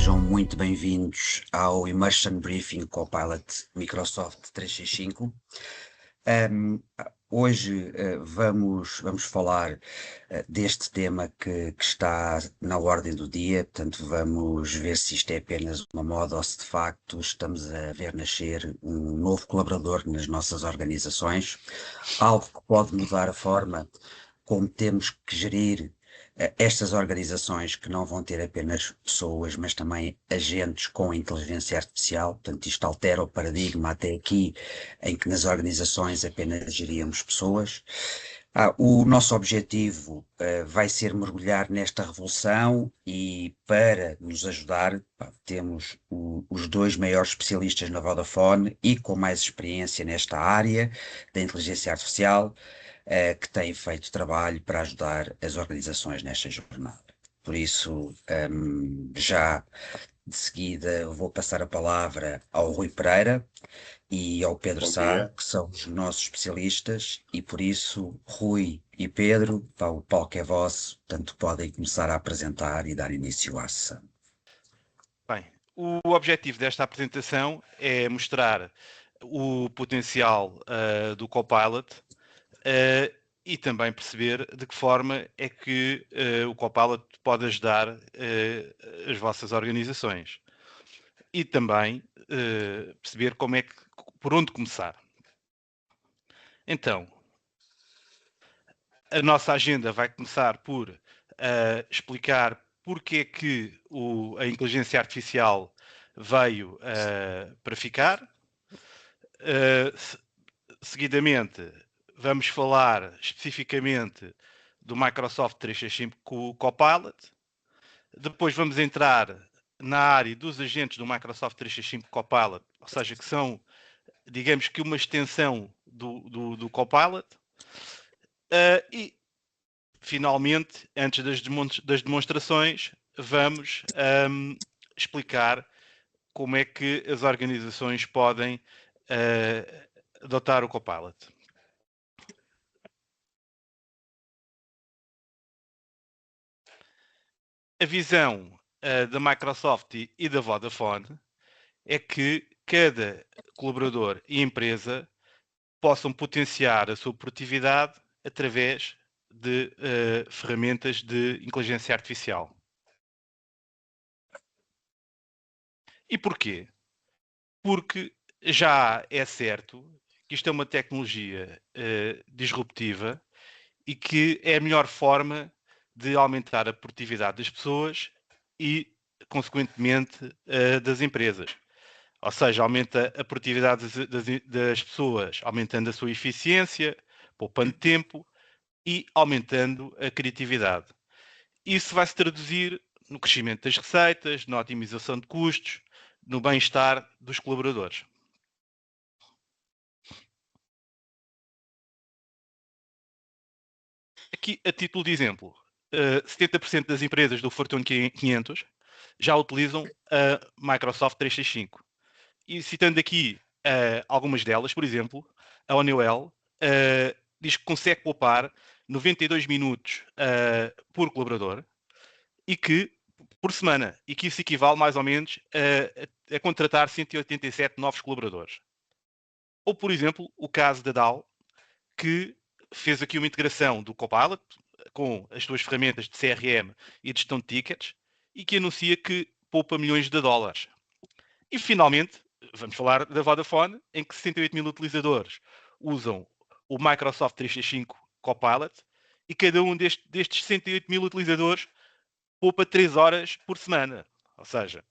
sejam muito bem-vindos ao Immersion Briefing Copilot Microsoft 365. Hoje vamos falar deste tema que está na ordem do dia, portanto vamos ver se isto é apenas uma moda ou se de facto estamos a ver nascer um novo colaborador nas nossas organizações, algo que pode mudar a forma como temos que gerir estas organizações, que não vão ter apenas pessoas, mas também agentes com inteligência artificial. Portanto, isto altera o paradigma até aqui, em que nas organizações apenas geríamos pessoas. O nosso objetivo vai ser mergulhar nesta revolução e, para nos ajudar, temos os dois maiores especialistas na Vodafone e com mais experiência nesta área da inteligência artificial, que têm feito trabalho para ajudar as organizações nesta jornada. Por isso, já de seguida vou passar a palavra ao Rui Pereira e ao Pedro Bom Sá, dia. que são os nossos especialistas, e por isso, Rui e Pedro, o palco é vosso, portanto podem começar a apresentar e dar início à sessão. Bem, o objetivo desta apresentação é mostrar o potencial do Copilot e também perceber de que forma é que o Copilot pode ajudar as vossas organizações. E também perceber por onde começar. Então, a nossa agenda vai começar por explicar porque é que a inteligência artificial veio para ficar. Seguidamente, vamos falar especificamente do Microsoft 365 com o Copilot. Depois vamos entrar na área dos agentes do Microsoft 365 Copilot, ou seja, que são, digamos que uma extensão do Copilot. E, finalmente, antes das demonstrações, vamos explicar como é que as organizações podem adotar o Copilot. A visão da Microsoft e da Vodafone é que cada colaborador e empresa possam potenciar a sua produtividade através de ferramentas de inteligência artificial. E porquê? Porque já é certo que isto é uma tecnologia disruptiva e que é a melhor forma de aumentar a produtividade das pessoas e, consequentemente, das empresas. Ou seja, aumenta a produtividade das pessoas, aumentando a sua eficiência, poupando tempo e aumentando a criatividade. Isso vai se traduzir no crescimento das receitas, na otimização de custos, no bem-estar dos colaboradores. Aqui, a título de exemplo, 70% das empresas do Fortune 500 já utilizam a Microsoft 365. E citando aqui algumas delas, por exemplo, a Honeywell diz que consegue poupar 92 minutos por colaborador e que por semana, e que isso equivale mais ou menos a contratar 187 novos colaboradores. Ou, por exemplo, o caso da Dow, que fez aqui uma integração do Copilot com as suas ferramentas de CRM e de gestão de tickets e que anuncia que poupa milhões de dólares. E, finalmente, vamos falar da Vodafone, em que 68 mil utilizadores usam o Microsoft 365 Copilot e cada um destes 68 mil utilizadores poupa 3 horas por semana. Ou seja,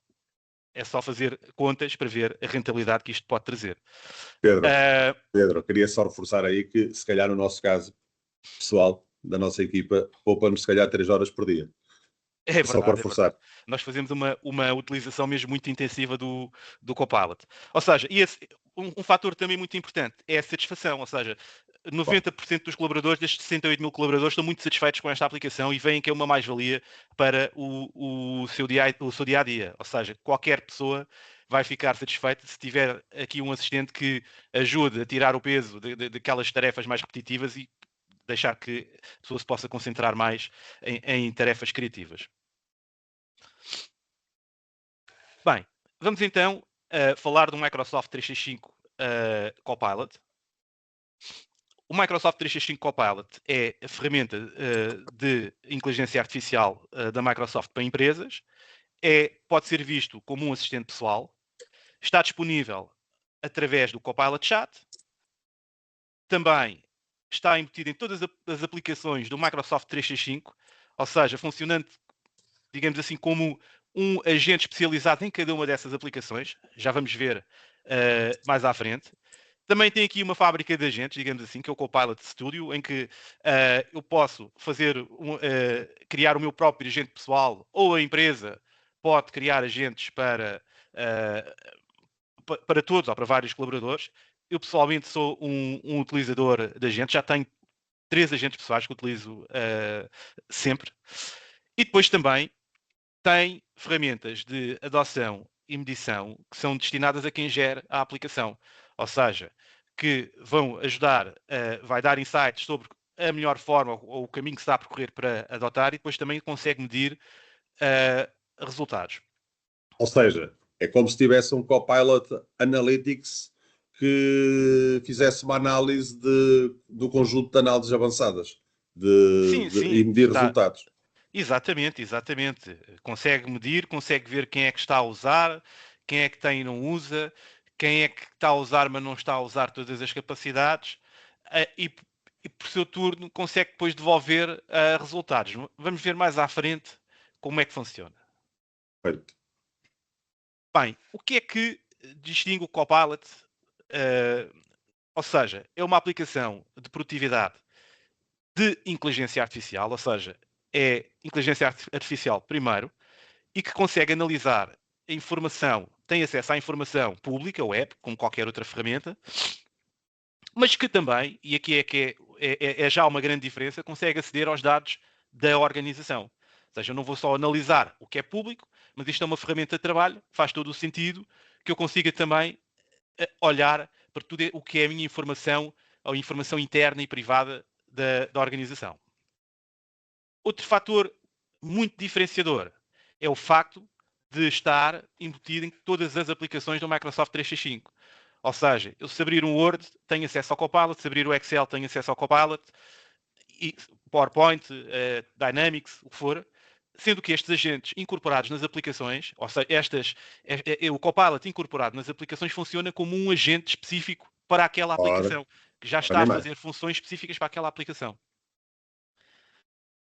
é só fazer contas para ver a rentabilidade que isto pode trazer. Pedro, queria só reforçar aí que, se calhar, no nosso caso, pessoal da nossa equipa, poupa-nos, se calhar, 3 horas por dia. É verdade, só para reforçar. É verdade. Nós fazemos uma utilização mesmo muito intensiva do Copilot. Ou seja, um fator também muito importante é a satisfação. Ou seja, 90% dos colaboradores, destes 68 mil colaboradores, estão muito satisfeitos com esta aplicação e veem que é uma mais-valia para o seu dia a dia. Ou seja, qualquer pessoa vai ficar satisfeita se tiver aqui um assistente que ajude a tirar o peso daquelas tarefas mais repetitivas e deixar que a pessoa se possa concentrar mais em tarefas criativas. Bem, vamos então falar do Microsoft 365 Copilot. O Microsoft 365 Copilot é a ferramenta de inteligência artificial da Microsoft para empresas. Pode ser visto como um assistente pessoal. Está disponível através do Copilot Chat. Também está embutido em todas as aplicações do Microsoft 365, ou seja, funcionando, digamos assim, como um agente especializado em cada uma dessas aplicações. Já vamos ver mais à frente. Também tem aqui uma fábrica de agentes, digamos assim, que é o Copilot Studio, em que eu posso criar o meu próprio agente pessoal, ou a empresa pode criar agentes para todos ou para vários colaboradores. Eu pessoalmente sou um utilizador de agentes, já tenho 3 agentes pessoais que utilizo sempre. E depois também tem ferramentas de adoção e medição que são destinadas a quem gera a aplicação. Ou seja, que vão ajudar, vai dar insights sobre a melhor forma ou o caminho que se está a percorrer para adotar, e depois também consegue medir resultados. Ou seja, é como se tivesse um Copilot Analytics que fizesse uma análise do conjunto de análises avançadas e medir resultados. Exatamente. Consegue medir, consegue ver quem é que está a usar, quem é que tem e não usa, quem é que está a usar mas não está a usar todas as capacidades, e por seu turno consegue depois devolver resultados. Vamos ver mais à frente como é que funciona. Perfeito. Bem, o que é que distingue o Copilot? Ou seja, é uma aplicação de produtividade de inteligência artificial, ou seja, é inteligência artificial primeiro, e que consegue analisar a informação, tem acesso à informação pública, web, como qualquer outra ferramenta, mas que também, e aqui é já uma grande diferença, consegue aceder aos dados da organização. Ou seja, eu não vou só analisar o que é público, mas isto é uma ferramenta de trabalho, faz todo o sentido que eu consiga também olhar para tudo o que é a minha informação, ou informação interna e privada da organização. Outro fator muito diferenciador é o facto de estar embutido em todas as aplicações do Microsoft 365. Ou seja, eu se abrir um Word, tenho acesso ao Copilot, se abrir o Excel, tenho acesso ao Copilot, e PowerPoint, Dynamics, o que for, sendo que estes agentes incorporados nas aplicações, ou seja, o Copilot incorporado nas aplicações funciona como um agente específico para aquela aplicação, que já está a fazer funções específicas para aquela aplicação.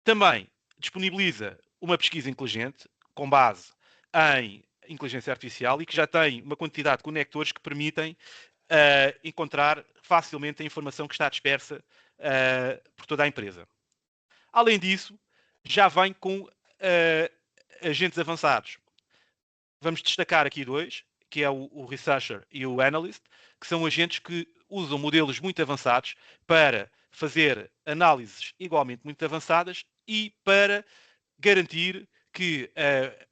Também disponibiliza uma pesquisa inteligente com base em inteligência artificial e que já tem uma quantidade de conectores que permitem encontrar facilmente a informação que está dispersa por toda a empresa. Além disso, já vem com agentes avançados. Vamos destacar aqui 2, que é o Researcher e o Analyst, que são agentes que usam modelos muito avançados para fazer análises igualmente muito avançadas e para garantir que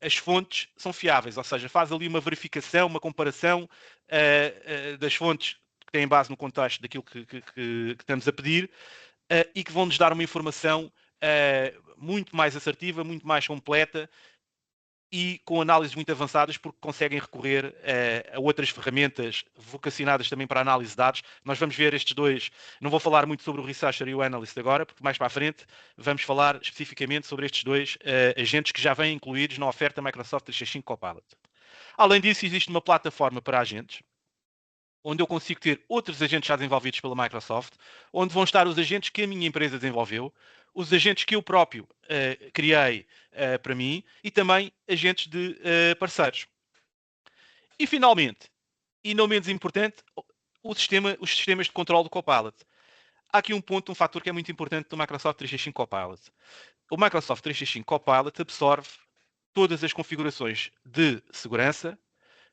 as fontes são fiáveis, ou seja, faz ali uma verificação, uma comparação das fontes que têm base no contexto daquilo que estamos a pedir e que vão-nos dar uma informação muito mais assertiva, muito mais completa e com análises muito avançadas, porque conseguem recorrer a outras ferramentas vocacionadas também para análise de dados. Nós vamos ver estes 2, não vou falar muito sobre o Researcher e o Analyst agora, porque mais para a frente vamos falar especificamente sobre estes 2 agentes que já vêm incluídos na oferta Microsoft 365 Copilot. Além disso, existe uma plataforma para agentes, onde eu consigo ter outros agentes já desenvolvidos pela Microsoft, onde vão estar os agentes que a minha empresa desenvolveu, os agentes que eu próprio criei para mim e também agentes de parceiros. E finalmente, e não menos importante, os sistemas de controle do Copilot. Há aqui um fator que é muito importante do Microsoft 365 Copilot. O Microsoft 365 Copilot absorve todas as configurações de segurança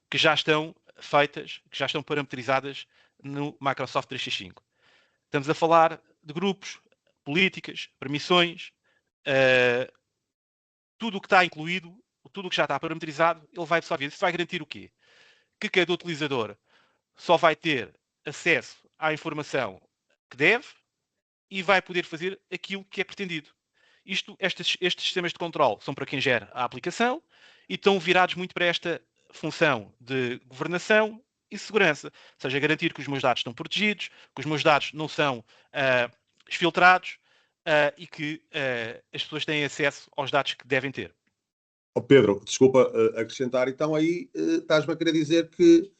que já estão feitas, que já estão parametrizadas no Microsoft 365. Estamos a falar de grupos, políticas, permissões, tudo o que está incluído, tudo o que já está parametrizado, ele vai absorver. Isso vai garantir o quê? Que cada utilizador só vai ter acesso à informação que deve e vai poder fazer aquilo que é pretendido. Estes sistemas de controle são para quem gera a aplicação e estão virados muito para esta função de governação e segurança, ou seja, garantir que os meus dados estão protegidos, que os meus dados não são filtrados e que as pessoas têm acesso aos dados que devem ter. Oh Pedro, desculpa acrescentar, então aí estás-me a querer dizer que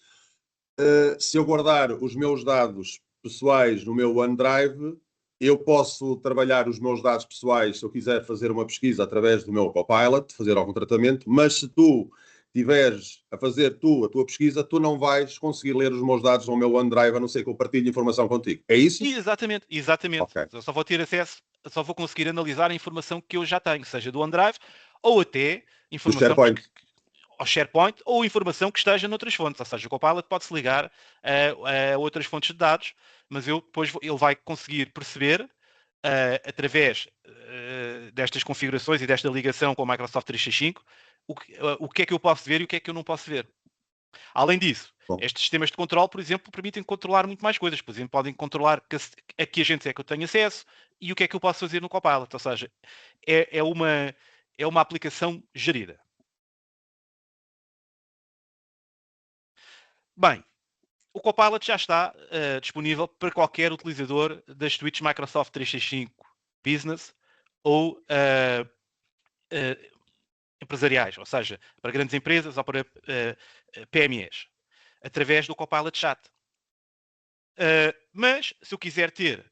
se eu guardar os meus dados pessoais no meu OneDrive, eu posso trabalhar os meus dados pessoais se eu quiser fazer uma pesquisa através do meu Copilot, fazer algum tratamento, mas se tu estiveres a fazer a tua pesquisa, tu não vais conseguir ler os meus dados no meu OneDrive, a não ser que eu partilhe informação contigo. É isso? Exatamente. Ok. Eu só vou ter acesso, só vou conseguir analisar a informação que eu já tenho, seja do OneDrive ou até Do informação SharePoint. ao SharePoint ou informação que esteja noutras fontes. Ou seja, o Copilot pode-se ligar a outras fontes de dados, mas depois ele vai conseguir perceber, através destas configurações e desta ligação com o Microsoft 365, o que é que eu posso ver e o que é que eu não posso ver. Além disso, Bom. estes sistemas de controle, por exemplo, permitem controlar muito mais coisas. Por exemplo, podem controlar a que agentes é que eu tenho acesso e o que é que eu posso fazer no Copilot. Ou seja, é uma aplicação gerida. Bem, o Copilot já está disponível para qualquer utilizador das suítes Microsoft 365 Business ou empresariais, ou seja, para grandes empresas ou para PMEs, através do Copilot Chat. Mas, se eu quiser ter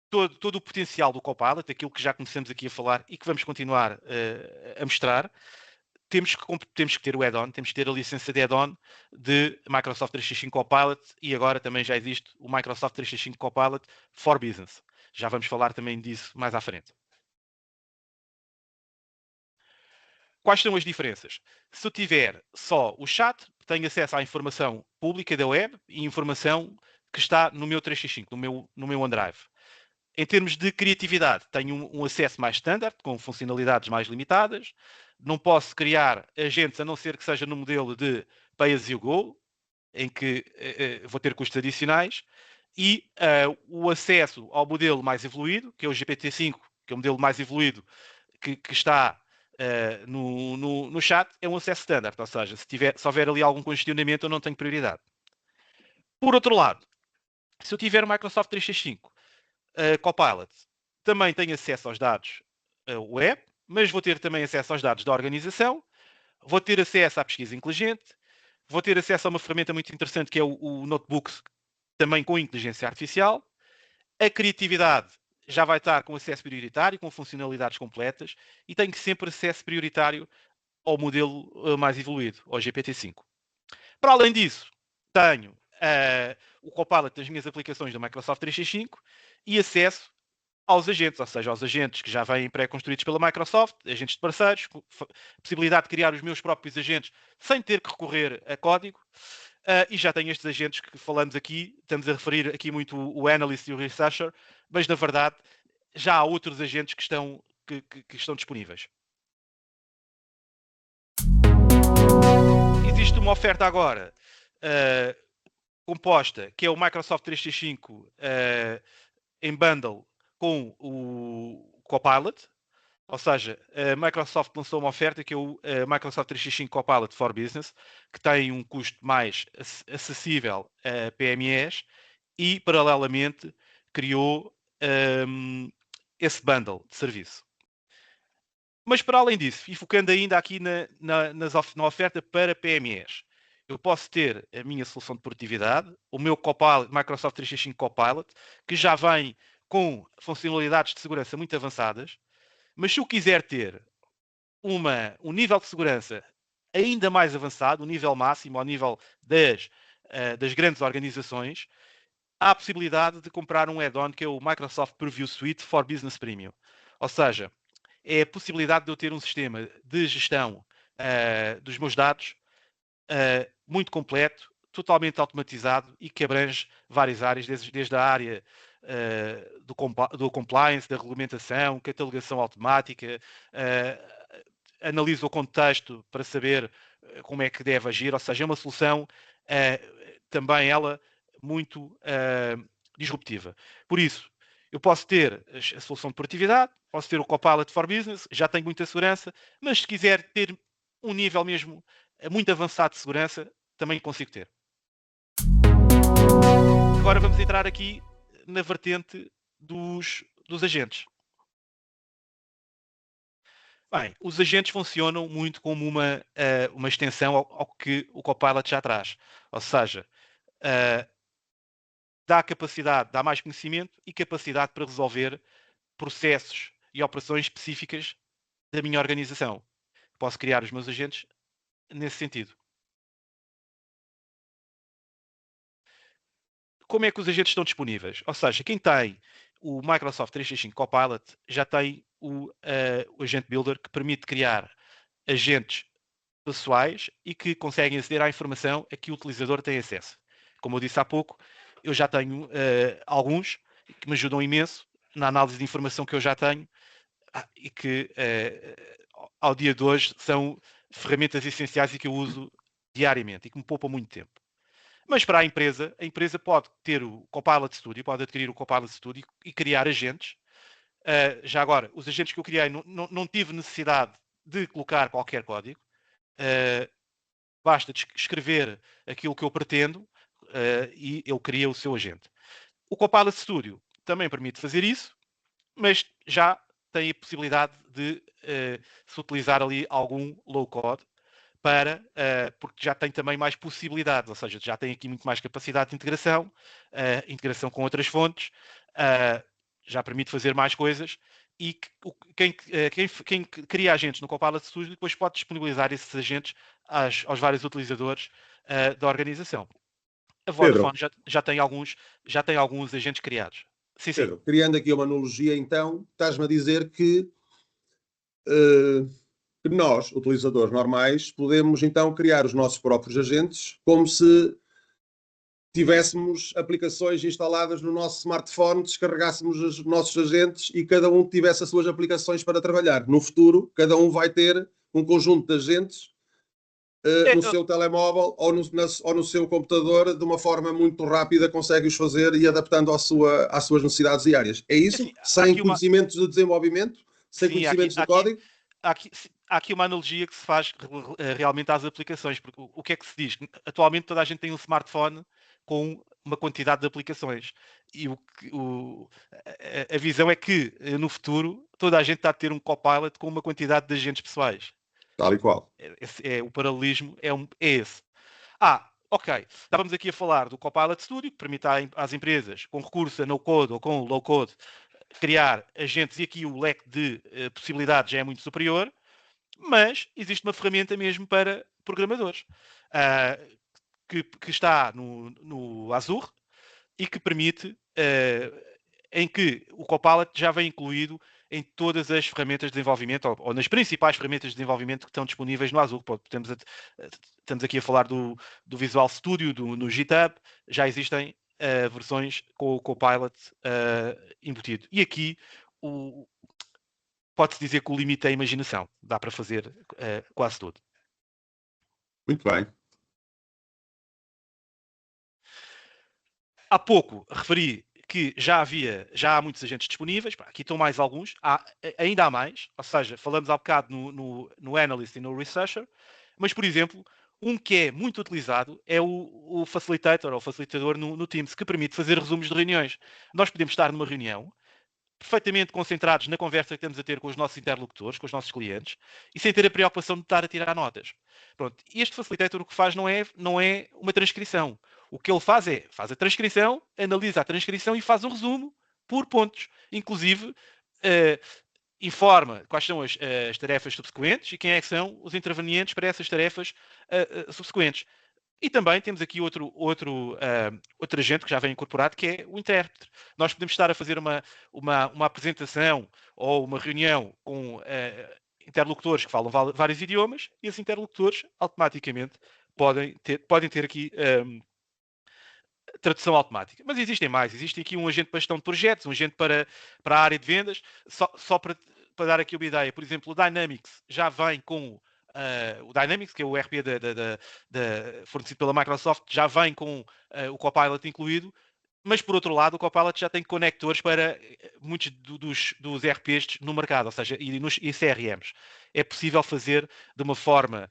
todo o potencial do Copilot, aquilo que já começamos aqui a falar e que vamos continuar a mostrar, temos que ter o add-on, temos que ter a licença de add-on de Microsoft 365 Copilot e agora também já existe o Microsoft 365 Copilot for Business. Já vamos falar também disso mais à frente. Quais são as diferenças? Se eu tiver só o chat, tenho acesso à informação pública da web e informação que está no meu 365, no meu OneDrive. Em termos de criatividade, tenho um acesso mais standard, com funcionalidades mais limitadas. Não posso criar agentes, a não ser que seja no modelo de Pay as you go, em que vou ter custos adicionais. E o acesso ao modelo mais evoluído, que é o GPT-5, que é o modelo mais evoluído que está no chat, é um acesso standard. Ou seja, se houver ali algum congestionamento, eu não tenho prioridade. Por outro lado, se eu tiver o Microsoft 365 Copilot, também tenho acesso aos dados web, mas vou ter também acesso aos dados da organização, vou ter acesso à pesquisa inteligente, vou ter acesso a uma ferramenta muito interessante que é o Notebooks, também com inteligência artificial. A criatividade já vai estar com acesso prioritário, com funcionalidades completas, e tenho sempre acesso prioritário ao modelo mais evoluído, ao GPT-5. Para além disso, tenho o Copilot das minhas aplicações do Microsoft 365 e acesso aos agentes, ou seja, aos agentes que já vêm pré-construídos pela Microsoft, agentes de parceiros, possibilidade de criar os meus próprios agentes sem ter que recorrer a código. E já tenho estes agentes que falamos aqui, estamos a referir aqui muito o Analyst e o Researcher, mas na verdade já há outros agentes que estão disponíveis. Existe uma oferta agora composta, que é o Microsoft 365 em bundle com o Copilot, ou seja, a Microsoft lançou uma oferta que é o Microsoft 365 Copilot for Business, que tem um custo mais acessível a PMEs e, paralelamente, criou esse bundle de serviço. Mas, para além disso, e focando ainda aqui na oferta para PMEs, eu posso ter a minha solução de produtividade, o meu Copilot, Microsoft 365 Copilot, que já vem com funcionalidades de segurança muito avançadas, mas se eu quiser ter um nível de segurança ainda mais avançado, um nível máximo, ao nível das grandes organizações, há a possibilidade de comprar um add-on que é o Microsoft Preview Suite for Business Premium. Ou seja, é a possibilidade de eu ter um sistema de gestão dos meus dados muito completo, totalmente automatizado e que abrange várias áreas, desde a área do compliance, da regulamentação, catalogação automática, analisa o contexto para saber como é que deve agir, ou seja, é uma solução também ela muito disruptiva. Por isso, eu posso ter a solução de produtividade, posso ter o Copilot for Business, já tenho muita segurança, mas se quiser ter um nível mesmo muito avançado de segurança, também consigo ter. Agora vamos entrar aqui na vertente dos agentes. Bem, os agentes funcionam muito como uma extensão ao que o Copilot já traz. Ou seja, dá capacidade, dá mais conhecimento e capacidade para resolver processos e operações específicas da minha organização. Posso criar os meus agentes nesse sentido. Como é que os agentes estão disponíveis? Ou seja, quem tem o Microsoft 365 Copilot já tem o Agent Builder, que permite criar agentes pessoais e que conseguem aceder à informação a que o utilizador tem acesso. Como eu disse há pouco, eu já tenho alguns que me ajudam imenso na análise de informação que eu já tenho e que ao dia de hoje são ferramentas essenciais e que eu uso diariamente e que me poupam muito tempo. Mas para a empresa pode ter o Copilot Studio, pode adquirir o Copilot Studio e criar agentes. Já agora, os agentes que eu criei não tive necessidade de colocar qualquer código. Basta escrever aquilo que eu pretendo e ele cria o seu agente. O Copilot Studio também permite fazer isso, mas já tem a possibilidade de se utilizar ali algum low-code porque já tem também mais possibilidades, ou seja, já tem aqui muito mais capacidade de integração, integração com outras fontes, já permite fazer mais coisas e quem cria agentes no Copilot Studio depois pode disponibilizar esses agentes aos vários utilizadores da organização. A Vodafone já tem alguns agentes criados. Sim, Pedro, sim. criando aqui uma analogia, então, estás-me a dizer que nós, utilizadores normais, podemos então criar os nossos próprios agentes como se tivéssemos aplicações instaladas no nosso smartphone, descarregássemos os nossos agentes e cada um tivesse as suas aplicações para trabalhar. No futuro, cada um vai ter um conjunto de agentes no seu telemóvel ou no seu computador, de uma forma muito rápida, consegue-os fazer e adaptando às suas necessidades diárias. É isso? Assim, sem conhecimentos de desenvolvimento? Sem Sim, conhecimentos de código? há aqui uma analogia que se faz realmente às aplicações, porque o que é que se diz? Atualmente toda a gente tem um smartphone com uma quantidade de aplicações e a visão é que no futuro toda a gente está a ter um Copilot com uma quantidade de agentes pessoais. Tal e qual. O paralelismo é esse. Ok. Estávamos aqui a falar do Copilot Studio, que permite às empresas, com recurso a no-code ou com low-code, criar agentes, e aqui o leque de possibilidades já é muito superior, mas existe uma ferramenta mesmo para programadores, que está no Azure e que permite, em que o Copilot já vem incluído em todas as ferramentas de desenvolvimento, ou nas principais ferramentas de desenvolvimento que estão disponíveis no Azure. Estamos aqui a falar do Visual Studio, no GitHub, já existem versões com o Copilot embutido. E aqui pode-se dizer que o limite é a imaginação. Dá para fazer quase tudo. Muito bem. Há pouco referi que já há muitos agentes disponíveis. Aqui estão mais alguns. Ainda há mais. Ou seja, falamos há bocado no Analyst e no Researcher. Mas, por exemplo, um que é muito utilizado é o Facilitator, ou o facilitador no Teams, que permite fazer resumos de reuniões. Nós podemos estar numa reunião, perfeitamente concentrados na conversa que estamos a ter com os nossos interlocutores, com os nossos clientes, e sem ter a preocupação de estar a tirar notas. Pronto. Este Facilitator o que faz não é uma transcrição. O que ele faz faz a transcrição, analisa a transcrição e faz um resumo por pontos. Inclusive, informa quais são as tarefas subsequentes e quem é que são os intervenientes para essas tarefas subsequentes. E também temos aqui outro agente que já vem incorporado, que é o intérprete. Nós podemos estar a fazer uma apresentação ou uma reunião com interlocutores que falam vários idiomas e esses interlocutores automaticamente podem ter aqui tradução automática. Mas existem mais. Existe aqui um agente para gestão de projetos, um agente para a área de vendas. Só para dar aqui uma ideia, por exemplo, o Dynamics já vem com o Dynamics, que é o ERP fornecido pela Microsoft, já vem com o Copilot incluído. Mas, por outro lado, o Copilot já tem conectores para muitos dos ERPs no mercado, ou seja, e CRMs. É possível fazer de uma forma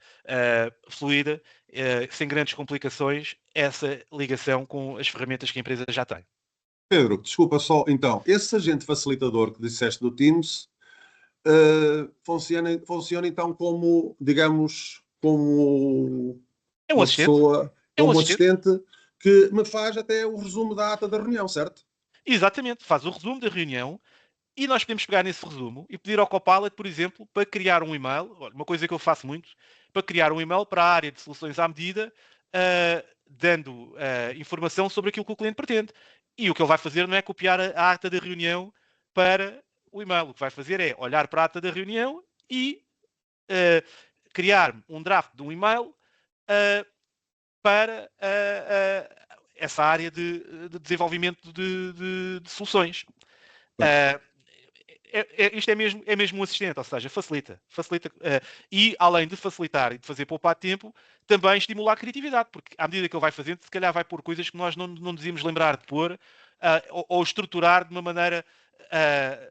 fluida, sem grandes complicações, essa ligação com as ferramentas que a empresa já tem. Pedro, desculpa só, então, esse agente facilitador que disseste do Teams funciona então como, digamos, como É um uma assistente. pessoa, É um como um assistente. assistente que me faz até o resumo da ata da reunião, certo? Exatamente. Faz o resumo da reunião e nós podemos pegar nesse resumo e pedir ao Copilot, por exemplo, para criar um e-mail, uma coisa que eu faço muito, para criar um e-mail para a área de soluções à medida, dando informação sobre aquilo que o cliente pretende. E o que ele vai fazer não é copiar a ata da reunião para o e-mail. O que vai fazer é olhar para a ata da reunião e criar um draft de um e-mail para essa área de desenvolvimento de soluções. Isto é mesmo um assistente, ou seja, facilita. E além de facilitar e de fazer poupar tempo, também estimula a criatividade, porque à medida que ele vai fazendo, se calhar vai pôr coisas que nós não nos íamos lembrar de pôr, ou estruturar de uma maneira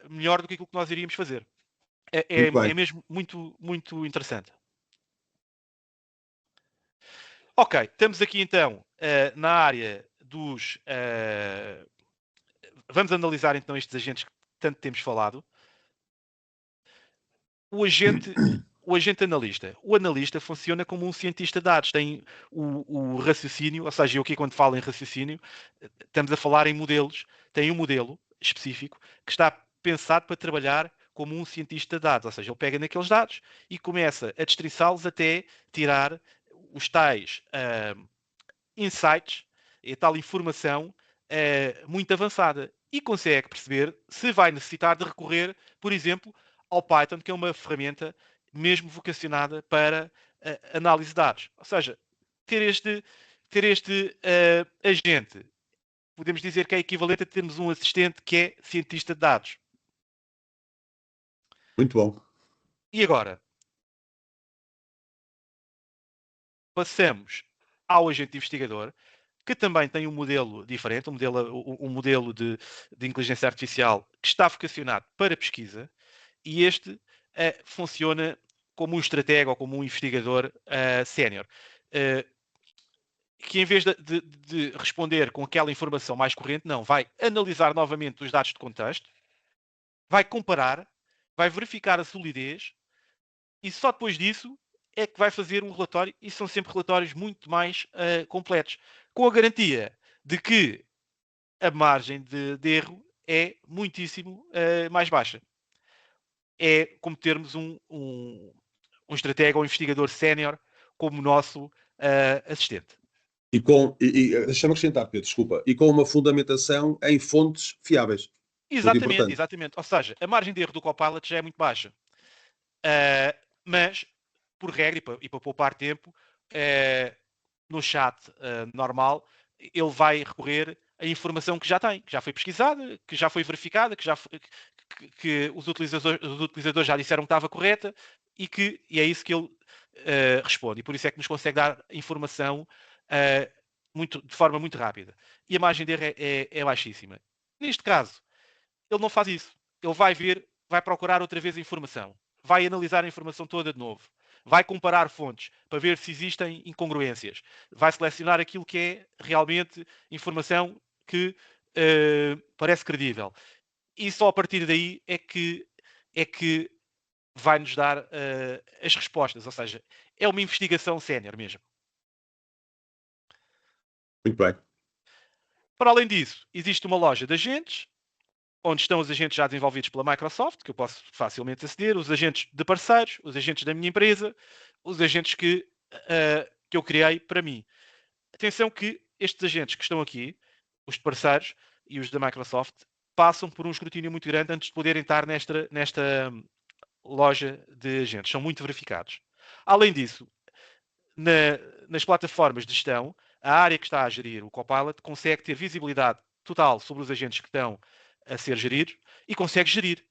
melhor do que aquilo que nós iríamos fazer. Muito É bem. mesmo muito, muito interessante. Ok, estamos aqui então na área dos. Vamos analisar então estes agentes que tanto temos falado. O agente analista. O analista funciona como um cientista de dados. Tem o raciocínio, ou seja, eu aqui quando falo em raciocínio, estamos a falar em modelos. Tem um modelo específico que está pensado para trabalhar como um cientista de dados. Ou seja, ele pega naqueles dados e começa a destriçá-los até tirar os tais insights e tal informação muito avançada. E consegue perceber se vai necessitar de recorrer, por exemplo, ao Python, que é uma ferramenta mesmo vocacionada para análise de dados. Ou seja, ter este agente, podemos dizer que é equivalente a termos um assistente que é cientista de dados. Muito bom. E agora, passamos ao agente investigador, que também tem um modelo diferente, um modelo de inteligência artificial que está vocacionado para pesquisa, e este funciona como um estratega ou como um investigador sénior, que em vez de responder com aquela informação mais corrente, não, vai analisar novamente os dados de contexto, vai comparar, vai verificar a solidez, e só depois disso é que vai fazer um relatório, e são sempre relatórios muito mais completos, com a garantia de que a margem de erro é muitíssimo mais baixa. É como termos um estratega ou um investigador sénior como nosso assistente. Deixa-me acrescentar, Pedro, desculpa, e com uma fundamentação em fontes fiáveis. Muito importante. Exatamente. Ou seja, a margem de erro do Copilot já é muito baixa. Mas, por regra, e para poupar tempo, no chat normal, ele vai recorrer a informação que já tem, que já foi pesquisada, que já foi verificada, que os utilizadores já disseram que estava correta e é isso que ele responde. E por isso é que nos consegue dar informação de forma muito rápida. E a margem de erro é baixíssima. Neste caso, ele não faz isso. Ele vai procurar outra vez a informação. Vai analisar a informação toda de novo. Vai comparar fontes para ver se existem incongruências. Vai selecionar aquilo que é realmente informação que parece credível. E só a partir daí é que vai nos dar as respostas. Ou seja, é uma investigação sénior mesmo. Muito bem. Para além disso, existe uma loja de agentes, onde estão os agentes já desenvolvidos pela Microsoft, que eu posso facilmente aceder, os agentes de parceiros, os agentes da minha empresa, os agentes que eu criei para mim. Atenção que estes agentes que estão aqui, os de parceiros e os da Microsoft, passam por um escrutínio muito grande antes de poderem estar nesta loja de agentes. São muito verificados. Além disso, nas plataformas de gestão, a área que está a gerir o Copilot consegue ter visibilidade total sobre os agentes que estão a ser geridos e consegue gerir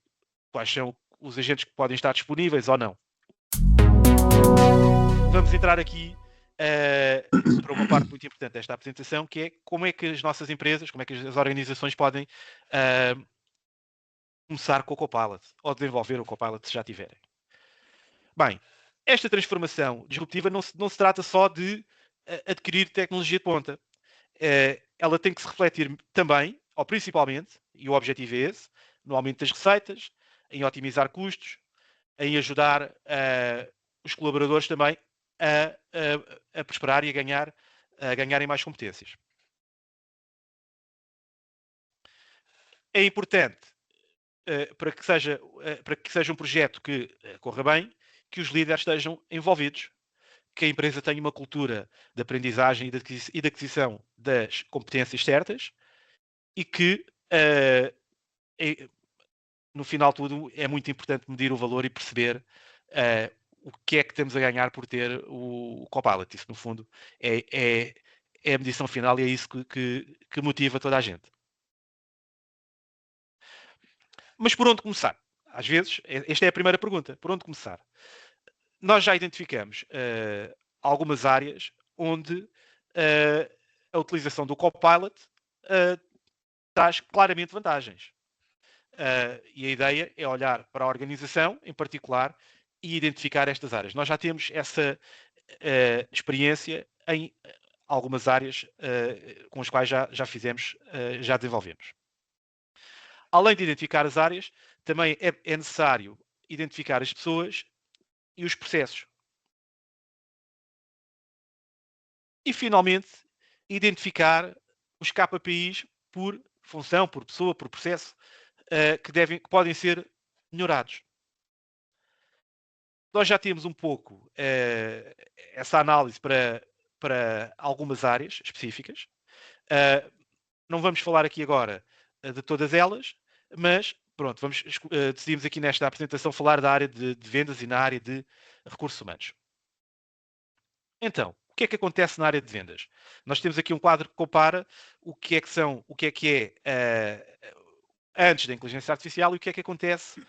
quais são os agentes que podem estar disponíveis ou não. Vamos entrar aqui para uma parte muito importante desta apresentação, que é como é que as nossas empresas, como é que as organizações podem começar com o Copilot, ou desenvolver o Copilot se já tiverem. Bem, esta transformação disruptiva não se trata só de adquirir tecnologia de ponta. Ela tem que se refletir também, ou principalmente, e o objetivo é esse, no aumento das receitas, em otimizar custos, em ajudar os colaboradores também a prosperar e a ganharem mais competências. É importante, para que seja um projeto que corra bem, que os líderes estejam envolvidos, que a empresa tenha uma cultura de aprendizagem e de aquisição das competências certas e que, no final de tudo, é muito importante medir o valor e perceber o que é que temos a ganhar por ter o Copilot. Isso, no fundo, é a medição final e é isso que motiva toda a gente. Mas por onde começar? Às vezes, esta é a primeira pergunta. Por onde começar? Nós já identificamos algumas áreas onde a utilização do Copilot traz claramente vantagens. E a ideia é olhar para a organização, em particular, e identificar estas áreas. Nós já temos essa experiência em algumas áreas com as quais já fizemos, já desenvolvemos. Além de identificar as áreas, também é necessário identificar as pessoas e os processos. E, finalmente, identificar os KPIs por função, por pessoa, por processo, que podem ser melhorados. Nós já temos um pouco essa análise para algumas áreas específicas. Não vamos falar aqui agora de todas elas, mas pronto, decidimos aqui nesta apresentação falar da área de vendas e na área de recursos humanos. Então, o que é que acontece na área de vendas? Nós temos aqui um quadro que compara o que é antes da inteligência artificial e o que é que acontece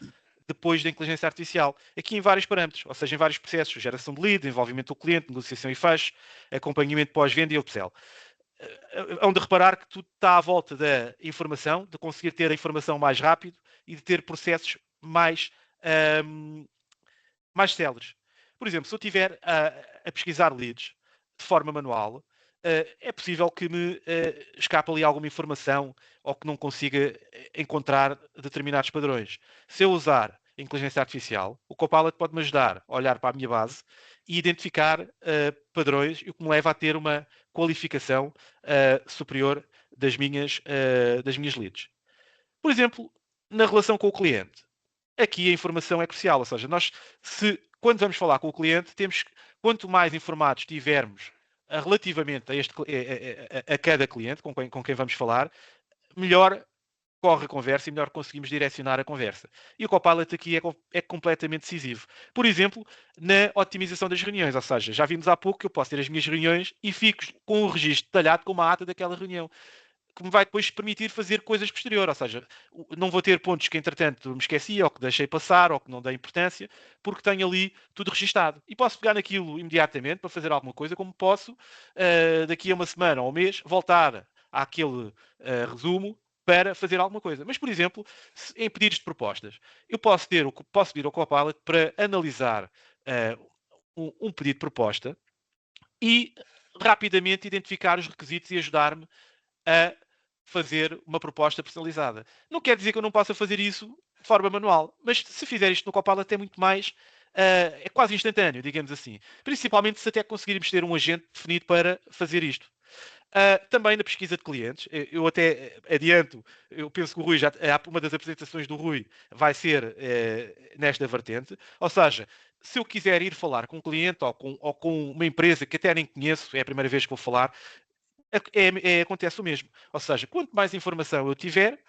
depois da inteligência artificial. Aqui em vários parâmetros, ou seja, em vários processos, geração de lead, envolvimento do cliente, negociação e fecho, acompanhamento pós-venda e upsell. Hão de reparar que tudo está à volta da informação, de conseguir ter a informação mais rápido e de ter processos mais céleres. Por exemplo, se eu estiver a pesquisar leads de forma manual, é possível que me escape ali alguma informação ou que não consiga encontrar determinados padrões. Se eu usar a inteligência artificial, o Copilot pode-me ajudar a olhar para a minha base e identificar padrões, o que me leva a ter uma qualificação superior das minhas leads. Por exemplo, na relação com o cliente, aqui a informação é crucial, ou seja, quando vamos falar com o cliente, quanto mais informados tivermos relativamente a cada cliente com quem vamos falar, melhor corre a conversa e melhor conseguimos direcionar a conversa. E o Copilot aqui é completamente decisivo. Por exemplo, na otimização das reuniões, ou seja, já vimos há pouco que eu posso ter as minhas reuniões e fico com o registro detalhado com uma ata daquela reunião, que me vai depois permitir fazer coisas posteriores, ou seja, não vou ter pontos que entretanto me esqueci, ou que deixei passar, ou que não dei importância, porque tenho ali tudo registado. E posso pegar naquilo imediatamente para fazer alguma coisa, como posso, daqui a uma semana ou um mês, voltar àquele resumo para fazer alguma coisa. Mas, por exemplo, em pedidos de propostas, eu posso pedir ao Copilot para analisar um pedido de proposta e rapidamente identificar os requisitos e ajudar-me a fazer uma proposta personalizada. Não quer dizer que eu não possa fazer isso de forma manual, mas se fizer isto no Copilot é muito mais, é quase instantâneo, digamos assim. Principalmente se até conseguirmos ter um agente definido para fazer isto. Também na pesquisa de clientes, eu até adianto, eu penso que o Rui uma das apresentações do Rui vai ser nesta vertente, ou seja, se eu quiser ir falar com um cliente ou com uma empresa que até nem conheço, é a primeira vez que vou falar, acontece o mesmo. Ou seja, quanto mais informação eu tiver,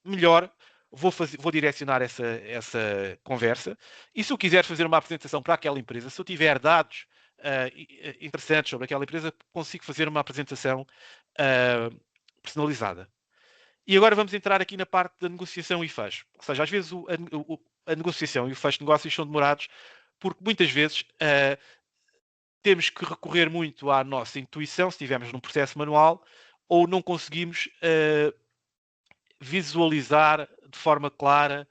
melhor vou direcionar essa conversa. E se eu quiser fazer uma apresentação para aquela empresa, se eu tiver dados interessantes sobre aquela empresa, consigo fazer uma apresentação personalizada. E agora vamos entrar aqui na parte da negociação e fecho. Ou seja, às vezes a negociação e o fecho de negócios são demorados porque muitas vezes temos que recorrer muito à nossa intuição, se estivermos num processo manual, ou não conseguimos visualizar de forma clara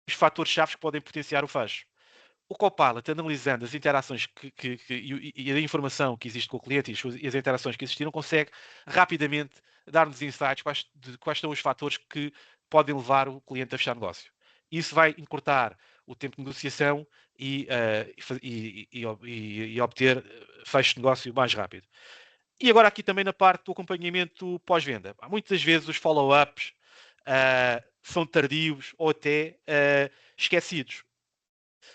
os fatores-chave que podem potenciar o fecho. O Copilot, analisando as interações e a informação que existe com o cliente e as interações que existiram, consegue rapidamente dar-nos insights de quais são os fatores que podem levar o cliente a fechar negócio. Isso vai encurtar o tempo de negociação e obter fecho de negócio mais rápido. E agora aqui também na parte do acompanhamento pós-venda. Muitas vezes os follow-ups são tardios ou até esquecidos.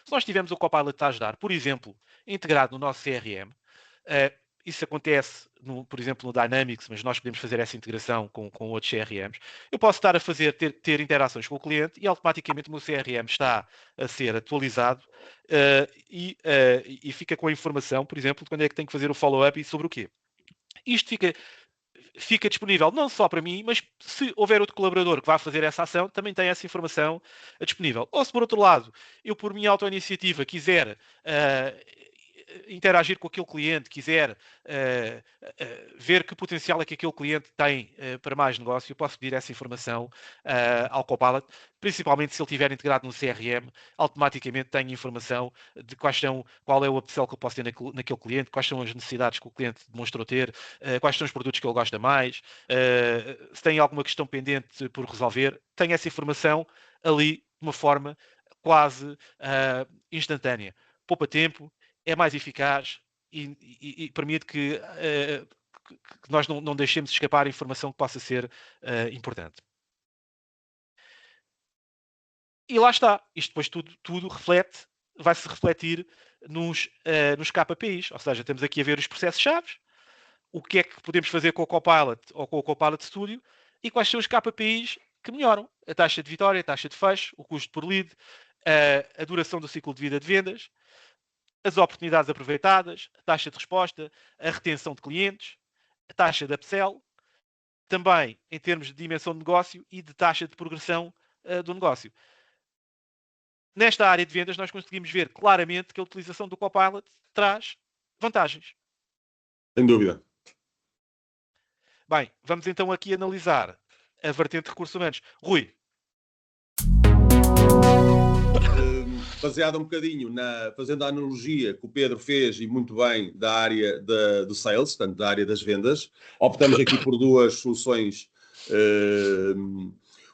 Se nós tivermos o Copilot a ajudar, por exemplo, integrado no nosso CRM, isso acontece, por exemplo, no Dynamics, mas nós podemos fazer essa integração com outros CRMs. Eu posso estar a ter interações com o cliente e automaticamente o meu CRM está a ser atualizado e fica com a informação, por exemplo, de quando é que tenho que fazer o follow-up e sobre o quê. Isto fica disponível não só para mim, mas se houver outro colaborador que vá fazer essa ação, também tem essa informação disponível. Ou se, por outro lado, eu, por minha autoiniciativa, quiser interagir com aquele cliente, quiser ver que potencial é que aquele cliente tem para mais negócio, eu posso pedir essa informação ao Copilot, principalmente se ele estiver integrado no CRM, automaticamente tenho informação de qual é o upsell que eu posso ter naquele cliente, quais são as necessidades que o cliente demonstrou ter, quais são os produtos que ele gosta mais, se tem alguma questão pendente por resolver, tenho essa informação ali de uma forma quase instantânea. Poupa tempo, é mais eficaz e permite que nós não deixemos escapar a informação que possa ser importante. E lá está. Isto depois tudo vai-se refletir nos KPIs. Ou seja, temos aqui a ver os processos-chave, o que é que podemos fazer com o Copilot ou com o Copilot Studio e quais são os KPIs que melhoram. A taxa de vitória, a taxa de fecho, o custo por lead, a duração do ciclo de vida de vendas, as oportunidades aproveitadas, a taxa de resposta, a retenção de clientes, a taxa de upsell, também em termos de dimensão de negócio e de taxa de progressão do negócio. Nesta área de vendas, nós conseguimos ver claramente que a utilização do Copilot traz vantagens. Sem dúvida. Bem, vamos então aqui analisar a vertente de recursos humanos. Rui. Baseado um bocadinho fazendo a analogia que o Pedro fez, e muito bem, da área do sales, portanto, da área das vendas, optamos aqui por duas soluções.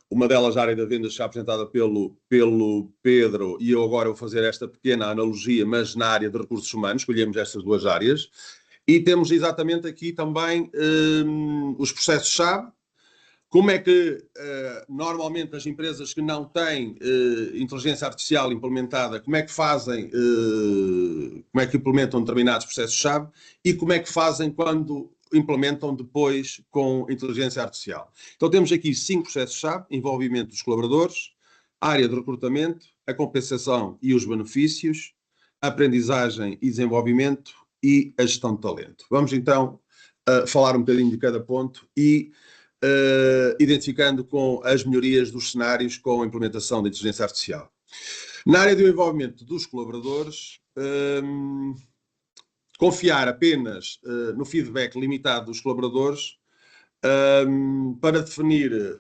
Uma delas, a área da vendas, já apresentada pelo Pedro, e eu agora vou fazer esta pequena analogia, mas na área de recursos humanos, escolhemos estas duas áreas. E temos exatamente aqui também os processos-chave. Como é que, normalmente, as empresas que não têm inteligência artificial implementada, como é que fazem, como é que implementam determinados processos-chave e como é que fazem quando implementam depois com inteligência artificial. Então, temos aqui 5 processos-chave: envolvimento dos colaboradores, área de recrutamento, a compensação e os benefícios, aprendizagem e desenvolvimento e a gestão de talento. Vamos, então, falar um bocadinho de cada ponto e identificando com as melhorias dos cenários com a implementação da inteligência artificial. Na área do envolvimento dos colaboradores, confiar apenas no feedback limitado dos colaboradores para definir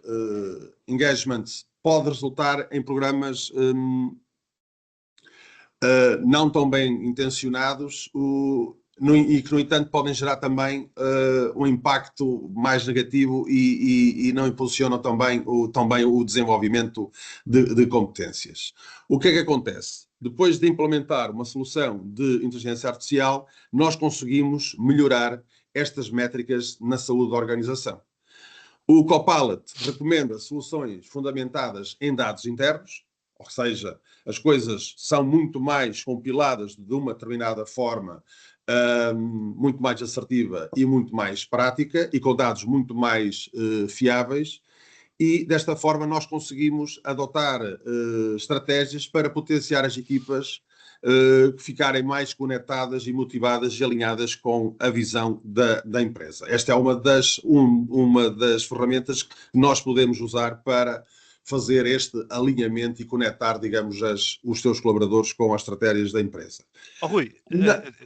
engagement pode resultar em programas não tão bem intencionados e que, no entanto, podem gerar também um impacto mais negativo e não impulsionam também o desenvolvimento de competências. O que é que acontece? Depois de implementar uma solução de inteligência artificial, nós conseguimos melhorar estas métricas na saúde da organização. O Copilot recomenda soluções fundamentadas em dados internos, ou seja, as coisas são muito mais compiladas de uma determinada forma, muito mais assertiva e muito mais prática e com dados muito mais fiáveis, e desta forma nós conseguimos adotar estratégias para potenciar as equipas que ficarem mais conectadas e motivadas e alinhadas com a visão da empresa. Esta é uma das ferramentas que nós podemos usar para fazer este alinhamento e conectar, digamos, os teus colaboradores com as estratégias da empresa. Rui,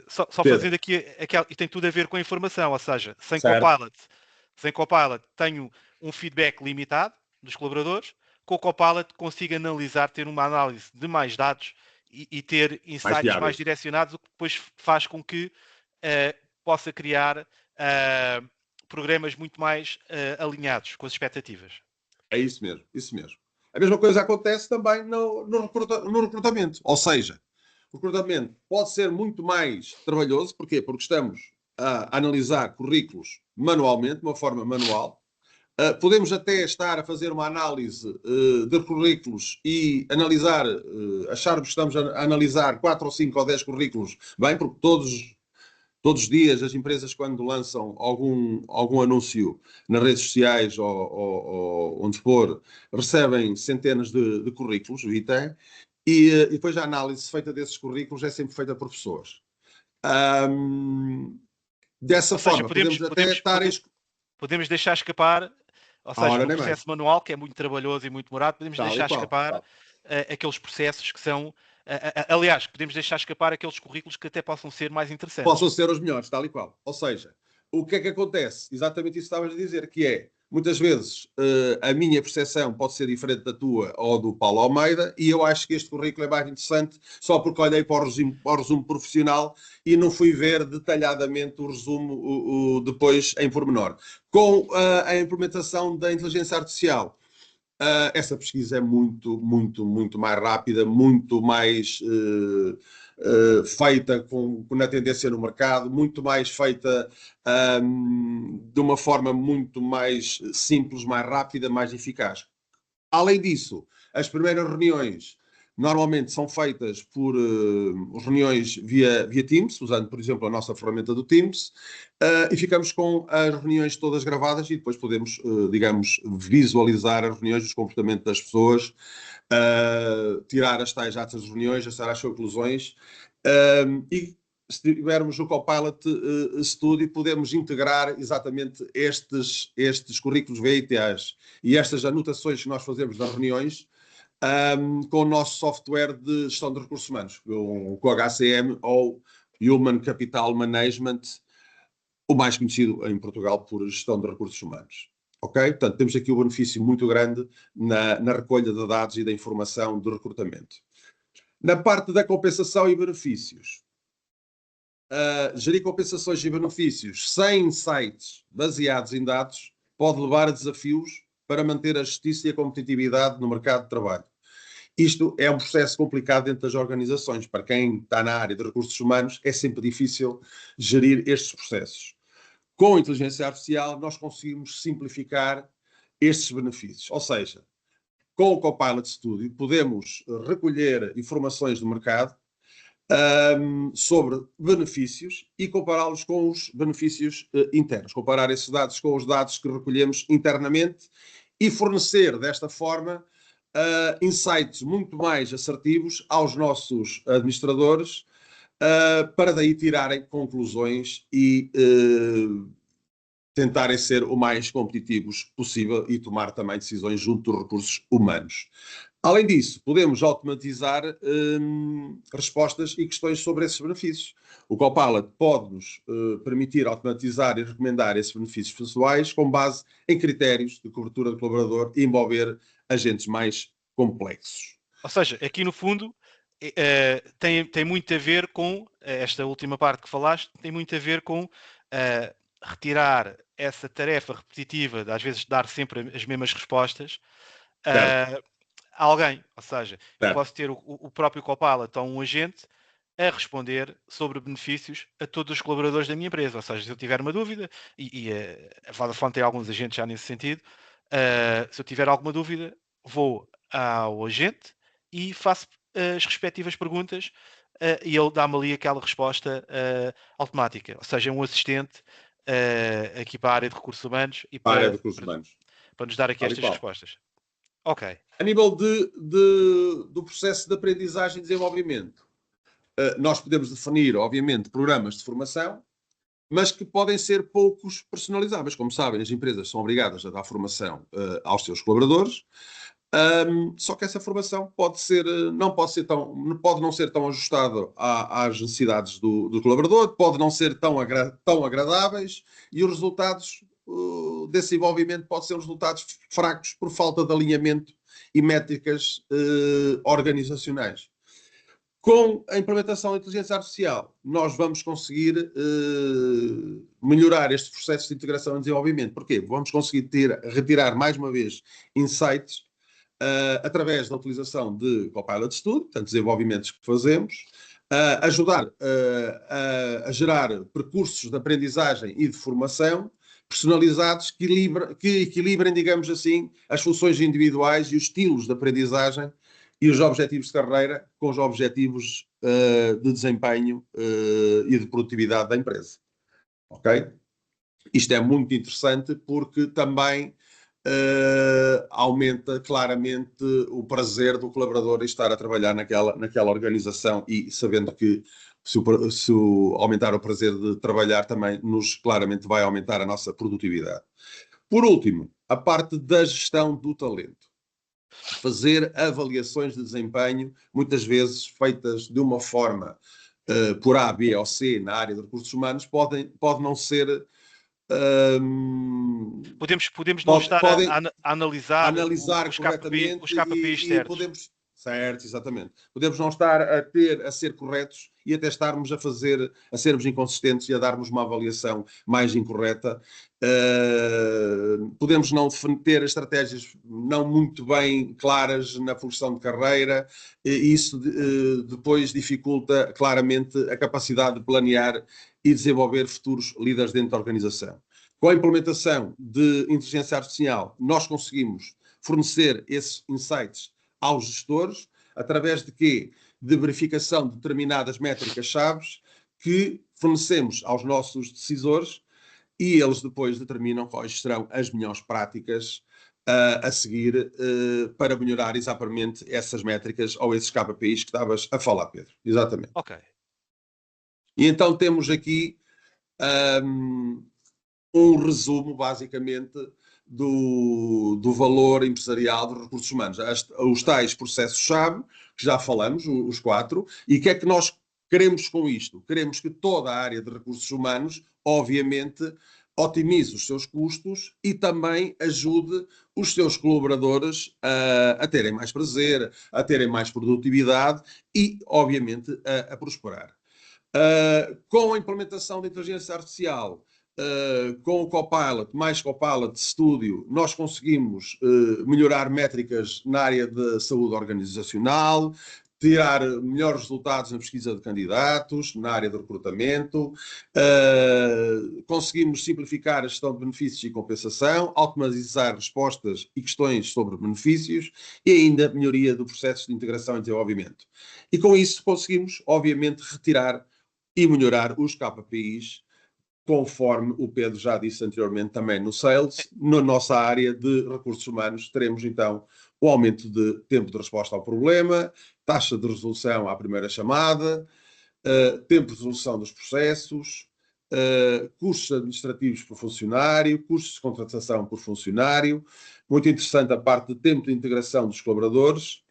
só fazendo aqui, e tem tudo a ver com a informação, ou seja, sem Copilot tenho um feedback limitado dos colaboradores, com o Copilot consigo ter uma análise de mais dados e ter insights mais direcionados, o que depois faz com que possa criar programas muito mais alinhados com as expectativas. É isso mesmo, isso mesmo. A mesma coisa acontece também no recrutamento. Ou seja, o recrutamento pode ser muito mais trabalhoso. Porquê? Porque estamos a analisar currículos manualmente, de uma forma manual. Podemos até estar a fazer uma análise de currículos e analisar, acharmos que estamos a analisar 4 ou 5 ou 10 currículos, bem, porque todos os dias as empresas, quando lançam algum anúncio nas redes sociais ou onde for, recebem centenas de currículos, e depois a análise feita desses currículos é sempre feita por pessoas. Dessa forma, podemos deixar escapar, ou seja, no processo manual, que é muito trabalhoso e muito demorado, podemos deixar escapar aqueles processos que são... aliás, podemos deixar escapar aqueles currículos que até possam ser mais interessantes. Possam ser os melhores, tal e qual. Ou seja, o que é que acontece? Exatamente isso que estavas a dizer, que é, muitas vezes, a minha percepção pode ser diferente da tua ou do Paulo Almeida, e eu acho que este currículo é mais interessante só porque olhei para o resumo profissional e não fui ver detalhadamente o resumo depois em pormenor. Com a implementação da inteligência artificial, essa pesquisa é muito, muito, muito mais rápida, muito mais feita na tendência no mercado, muito mais feita de uma forma muito mais simples, mais rápida, mais eficaz. Além disso, as primeiras reuniões normalmente são feitas por reuniões via Teams, usando, por exemplo, a nossa ferramenta do Teams, e ficamos com as reuniões todas gravadas e depois podemos, digamos, visualizar as reuniões, os comportamentos das pessoas, tirar as tais atas de reuniões, tirar as conclusões, e se tivermos o Copilot Studio, podemos integrar exatamente estes currículos VITAs e estas anotações que nós fazemos nas reuniões com o nosso software de gestão de recursos humanos, com o HCM ou Human Capital Management, o mais conhecido em Portugal por gestão de recursos humanos. Ok? Portanto, temos aqui um benefício muito grande na recolha de dados e da informação de recrutamento. Na parte da compensação e benefícios, gerir compensações e benefícios sem insights baseados em dados pode levar a desafios para manter a justiça e a competitividade no mercado de trabalho. Isto é um processo complicado dentro das organizações. Para quem está na área de recursos humanos, é sempre difícil gerir estes processos. Com a inteligência artificial, nós conseguimos simplificar estes benefícios. Ou seja, com o Copilot Studio, podemos recolher informações do mercado sobre benefícios e compará-los com os benefícios internos. Comparar esses dados com os dados que recolhemos internamente e fornecer, desta forma, insights muito mais assertivos aos nossos administradores para daí tirarem conclusões e tentarem ser o mais competitivos possível e tomar também decisões junto dos recursos humanos. Além disso, podemos automatizar respostas e questões sobre esses benefícios. O Copilot pode-nos permitir automatizar e recomendar esses benefícios pessoais com base em critérios de cobertura do colaborador e envolver agentes mais complexos. Ou seja, aqui no fundo tem muito a ver com, esta última parte que falaste, tem muito a ver com retirar essa tarefa repetitiva de às vezes dar sempre as mesmas respostas a alguém. Ou seja, eu posso ter o próprio Copilot ou um agente a responder sobre benefícios a todos os colaboradores da minha empresa. Ou seja, se eu tiver uma dúvida, e a Vodafone tem alguns agentes já nesse sentido, se eu tiver alguma dúvida, vou ao agente e faço as respectivas perguntas e ele dá-me ali aquela resposta automática. Ou seja, um assistente aqui para a área de recursos humanos e para nos dar aqui estas respostas. Ok. A nível do processo de aprendizagem e desenvolvimento, nós podemos definir, obviamente, programas de formação, mas que podem ser poucos personalizáveis. Como sabem, as empresas são obrigadas a dar formação aos seus colaboradores. Só que essa formação pode não ser tão ajustada às necessidades do colaborador, pode não ser tão agradáveis, e os resultados desse envolvimento podem ser resultados fracos por falta de alinhamento e métricas organizacionais. Com a implementação da inteligência artificial, nós vamos conseguir melhorar estes processos de integração e desenvolvimento. Porquê? Vamos conseguir retirar, mais uma vez, insights através da utilização de Copilot Studio, portanto, desenvolvimentos que fazemos, ajudar a gerar percursos de aprendizagem e de formação personalizados que equilibrem, digamos assim, as funções individuais e os estilos de aprendizagem e os objetivos de carreira com os objetivos de desempenho e de produtividade da empresa. Ok? Isto é muito interessante porque também aumenta claramente o prazer do colaborador em estar a trabalhar naquela organização, e sabendo que se aumentar o prazer de trabalhar também claramente vai aumentar a nossa produtividade. Por último, a parte da gestão do talento. Fazer avaliações de desempenho, muitas vezes feitas de uma forma por A, B ou C na área de recursos humanos, pode não ser... Podemos não estar a analisar os corretamente KPIs certos. Certo, exatamente. Podemos não estar a ser corretos e até estarmos a sermos inconsistentes e a darmos uma avaliação mais incorreta. Podemos não ter estratégias não muito bem claras na progressão de carreira, e isso depois dificulta claramente a capacidade de planear e desenvolver futuros líderes dentro da organização. Com a implementação de inteligência artificial, nós conseguimos fornecer esses insights aos gestores, através de quê? De verificação de determinadas métricas-chave que fornecemos aos nossos decisores, e eles depois determinam quais serão as melhores práticas a seguir para melhorar exatamente essas métricas ou esses KPIs que estavas a falar, Pedro. Exatamente. Ok. E então temos aqui um resumo, basicamente, do valor empresarial dos recursos humanos. Os tais processos-chave, que já falamos, os 4, e o que é que nós queremos com isto? Queremos que toda a área de recursos humanos, obviamente, otimize os seus custos e também ajude os seus colaboradores a terem mais prazer, a terem mais produtividade e, obviamente, a prosperar. Com a implementação da inteligência artificial, com o Copilot, mais Copilot Studio, nós conseguimos melhorar métricas na área de saúde organizacional, tirar melhores resultados na pesquisa de candidatos, na área de recrutamento, conseguimos simplificar a gestão de benefícios e compensação, automatizar respostas e questões sobre benefícios e ainda melhoria do processo de integração e desenvolvimento. E com isso conseguimos, obviamente, retirar e melhorar os KPIs, conforme o Pedro já disse anteriormente também no Sales. Na nossa área de recursos humanos teremos então o aumento de tempo de resposta ao problema, taxa de resolução à primeira chamada, tempo de resolução dos processos, custos administrativos por funcionário, custos de contratação por funcionário. Muito interessante a parte de tempo de integração dos colaboradores,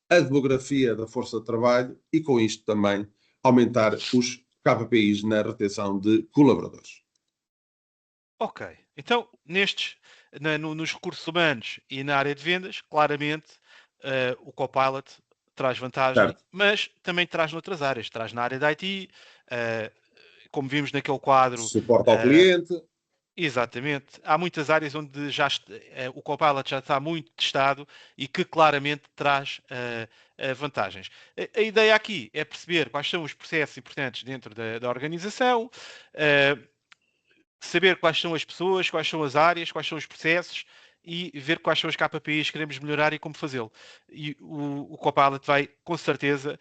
a demografia da força de trabalho e, com isto, também aumentar os KPIs na retenção de colaboradores. Ok. Então, nos recursos humanos e na área de vendas, claramente o Copilot traz vantagem, certo, mas também traz noutras áreas. Traz na área da IT, como vimos naquele quadro... Suporte ao cliente. Exatamente. Há muitas áreas onde o Copilot já está muito testado e que claramente traz vantagens. A ideia aqui é perceber quais são os processos importantes dentro da organização, saber quais são as pessoas, quais são as áreas, quais são os processos e ver quais são os KPIs que queremos melhorar e como fazê-lo. E o Copilot vai, com certeza,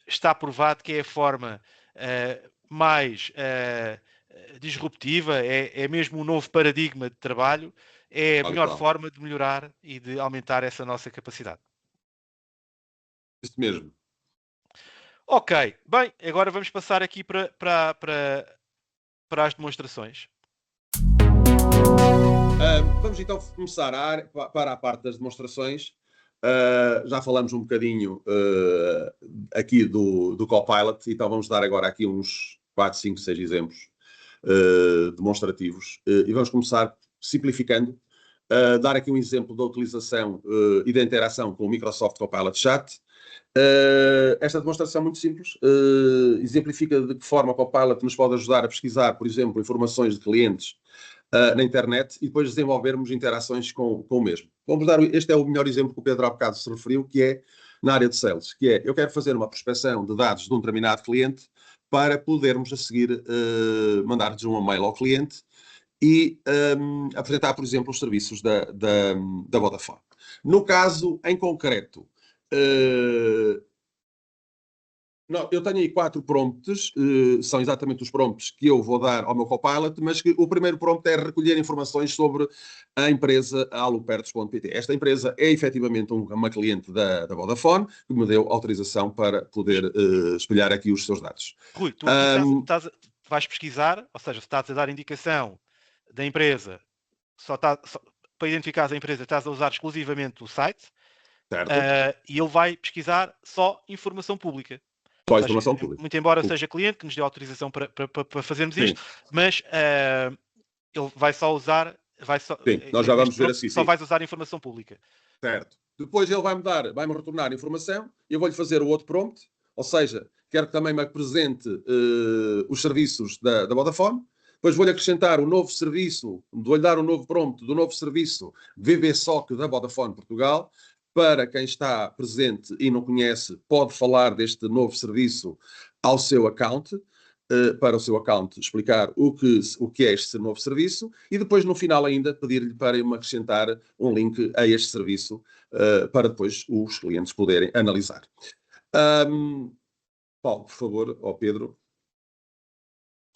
está provado que é a forma mais... disruptiva, é mesmo um novo paradigma de trabalho, é a melhor forma de melhorar e de aumentar essa nossa capacidade. Isso mesmo. Ok, bem, agora vamos passar aqui para as demonstrações. Vamos então começar para a parte das demonstrações. Já falamos um bocadinho aqui do Copilot, então vamos dar agora aqui uns 4, 5, 6 exemplos demonstrativos. E vamos começar simplificando, dar aqui um exemplo da utilização e da interação com o Microsoft Copilot Chat. Esta demonstração é muito simples, exemplifica de que forma o Copilot nos pode ajudar a pesquisar, por exemplo, informações de clientes na internet e depois desenvolvermos interações com o mesmo. Vamos dar, este é o melhor exemplo que o Pedro há bocado se referiu, que é na área de sales, que é, eu quero fazer uma prospecção de dados de um determinado cliente para podermos a seguir mandar-lhes um e-mail ao cliente e apresentar, por exemplo, os serviços da Vodafone. No caso em concreto, eu tenho aí 4 prompts, são exatamente os prompts que eu vou dar ao meu Copilot, mas que o primeiro prompt é recolher informações sobre a empresa alupertos.pt. Esta empresa é efetivamente uma cliente da Vodafone, que me deu autorização para poder espelhar aqui os seus dados. Rui, tu vais pesquisar, ou seja, se estás a dar indicação da empresa, para identificar a empresa, estás a usar exclusivamente o site, e ele vai pesquisar só informação pública. Só informação pública. Muito embora seja cliente que nos dê autorização para fazermos isto, mas ele vai só usar... Sim, nós já vamos ver assim. Só vais usar informação pública. Certo. Depois ele vai-me retornar informação, eu vou-lhe fazer o outro prompt, ou seja, quero que também me apresente os serviços da Vodafone. Depois vou-lhe acrescentar um novo serviço, vou-lhe dar um novo prompt do novo serviço VBSOC da Vodafone Portugal. Para quem está presente e não conhece, pode falar deste novo serviço ao seu account, para o seu account explicar o que é este novo serviço e depois no final ainda pedir-lhe para me acrescentar um link a este serviço para depois os clientes poderem analisar. Paulo, por favor, Pedro.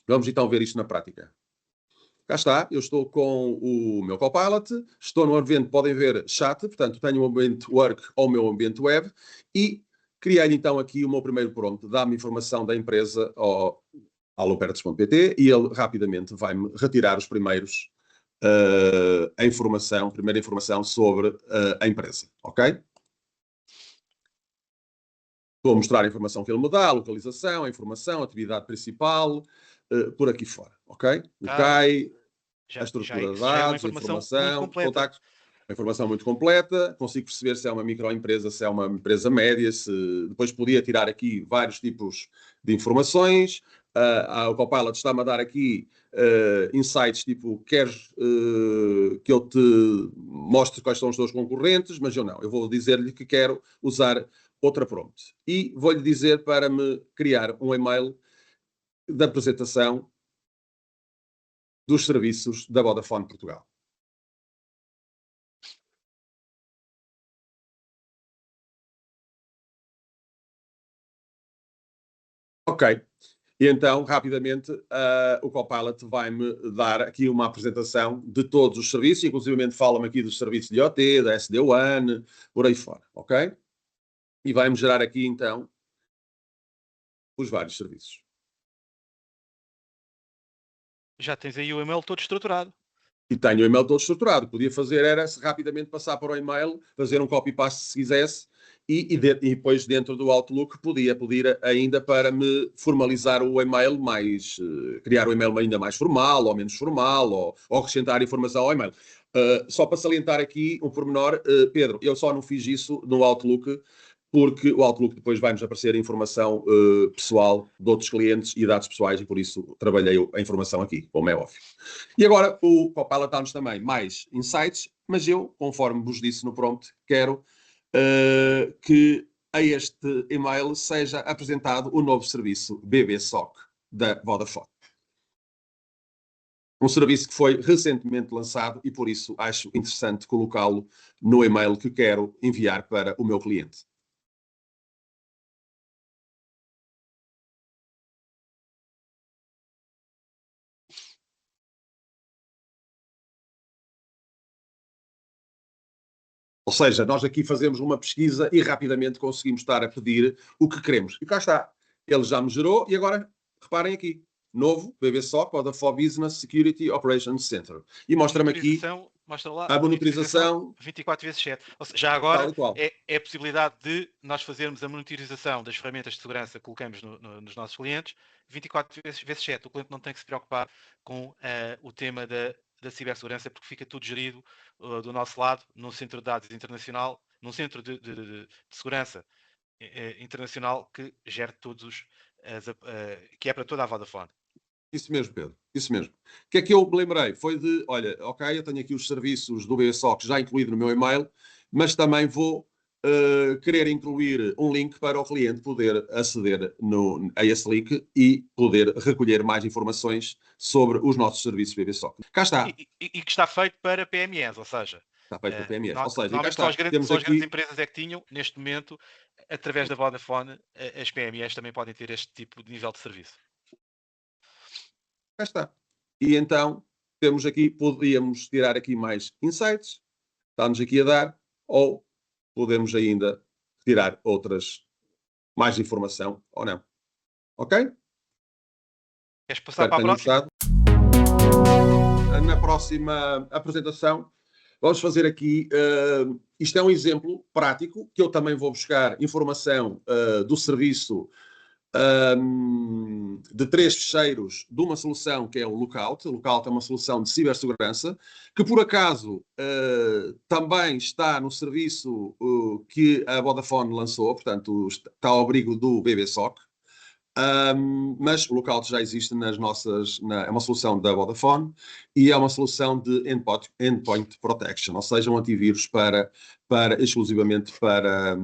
Vamos então ver isto na prática. Cá está, eu estou com o meu Copilot, estou no ambiente, podem ver, chat, portanto tenho um ambiente work ou o meu ambiente web e criei então aqui o meu primeiro prompt, dá-me informação da empresa ao alupertos.pt e ele rapidamente vai-me retirar os primeiros primeira informação sobre a empresa, ok? Vou mostrar a informação que ele me dá, a localização, a informação, a atividade principal, por aqui fora, ok? O CAI, a estrutura de dados, a informação, contactos, a informação muito completa, consigo perceber se é uma microempresa, se é uma empresa média, depois podia tirar aqui vários tipos de informações, o Copilot está-me a dar aqui insights, tipo, queres que eu te mostre quais são os teus concorrentes, mas eu não, eu vou dizer-lhe que quero usar outra prompt. E vou-lhe dizer para me criar um e-mail da apresentação dos serviços da Vodafone Portugal. Ok. E então, rapidamente, o Copilot vai-me dar aqui uma apresentação de todos os serviços, inclusive fala-me aqui dos serviços de IoT, da SD-WAN, por aí fora, ok? E vai-me gerar aqui, então, os vários serviços. Já tens aí o e-mail todo estruturado. E tenho o e-mail todo estruturado. Podia fazer era rapidamente passar para o e-mail, fazer um copy-paste se quisesse, e depois dentro do Outlook podia pedir ainda para me formalizar o e-mail mais, criar o e-mail ainda mais formal ou menos formal, ou acrescentar informação ao e-mail. Só para salientar aqui um pormenor, Pedro, eu só não fiz isso no Outlook, porque o Outlook depois vai-nos aparecer informação pessoal de outros clientes e dados pessoais e por isso trabalhei a informação aqui, como é óbvio. E agora o Copilot dá-nos também mais insights, mas eu, conforme vos disse no prompt, quero que a este e-mail seja apresentado o novo serviço VBSOC da Vodafone. Um serviço que foi recentemente lançado e por isso acho interessante colocá-lo no e-mail que quero enviar para o meu cliente. Ou seja, nós aqui fazemos uma pesquisa e rapidamente conseguimos estar a pedir o que queremos. E cá está. Ele já me gerou e agora, reparem aqui, novo VBSOC, Vodafone Business Security Operations Center. E mostra-me aqui mostra lá, a monitorização 24 vezes 7. Ou seja, já agora qual. é a possibilidade de nós fazermos a monitorização das ferramentas de segurança que colocamos nos nossos clientes 24 vezes 7. O cliente não tem que se preocupar com o tema da cibersegurança, porque fica tudo gerido do nosso lado, num centro de dados internacional, num centro de segurança internacional que gere todos que é para toda a Vodafone. Isso mesmo, Pedro. Isso mesmo. O que é que eu me lembrei? Foi de, olha, ok, eu tenho aqui os serviços do BSOC já incluído no meu e-mail, mas também vou querer incluir um link para o cliente poder aceder a esse link e poder recolher mais informações sobre os nossos serviços BBSOC. Cá está. E que está feito para PMEs, ou seja... Está feito para PMEs. Ou seja, normalmente cá está. Só as grandes empresas é que tinham, neste momento, através da Vodafone, as PMEs também podem ter este tipo de nível de serviço. Cá está. E então, temos aqui, podíamos tirar aqui mais insights, está-nos aqui a dar, ou podemos ainda tirar mais informação, ou não. Ok? Queres passar para a próxima? Na próxima apresentação, vamos fazer aqui, isto é um exemplo prático, que eu também vou buscar informação do serviço de 3 ficheiros de uma solução que é o Lookout. O Lookout é uma solução de cibersegurança que, por acaso, também está no serviço que a Vodafone lançou, portanto, está ao abrigo do BBSOC. Mas o Lookout já existe nas nossas... é uma solução da Vodafone e é uma solução de Endpoint Protection, ou seja, um antivírus exclusivamente para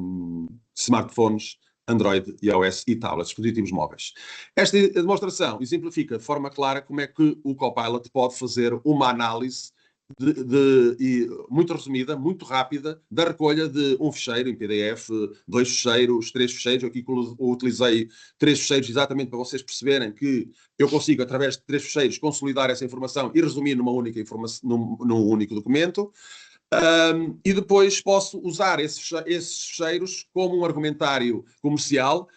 smartphones, Android, iOS e tablets, dispositivos móveis. Esta demonstração exemplifica de forma clara como é que o Copilot pode fazer uma análise muito resumida, muito rápida, da recolha de um ficheiro em PDF, 2 ficheiros, 3 ficheiros. Eu aqui utilizei 3 ficheiros exatamente para vocês perceberem que eu consigo, através de 3 ficheiros, consolidar essa informação e resumir numa única informação, num único documento. E depois posso usar esses ficheiros como um argumentário comercial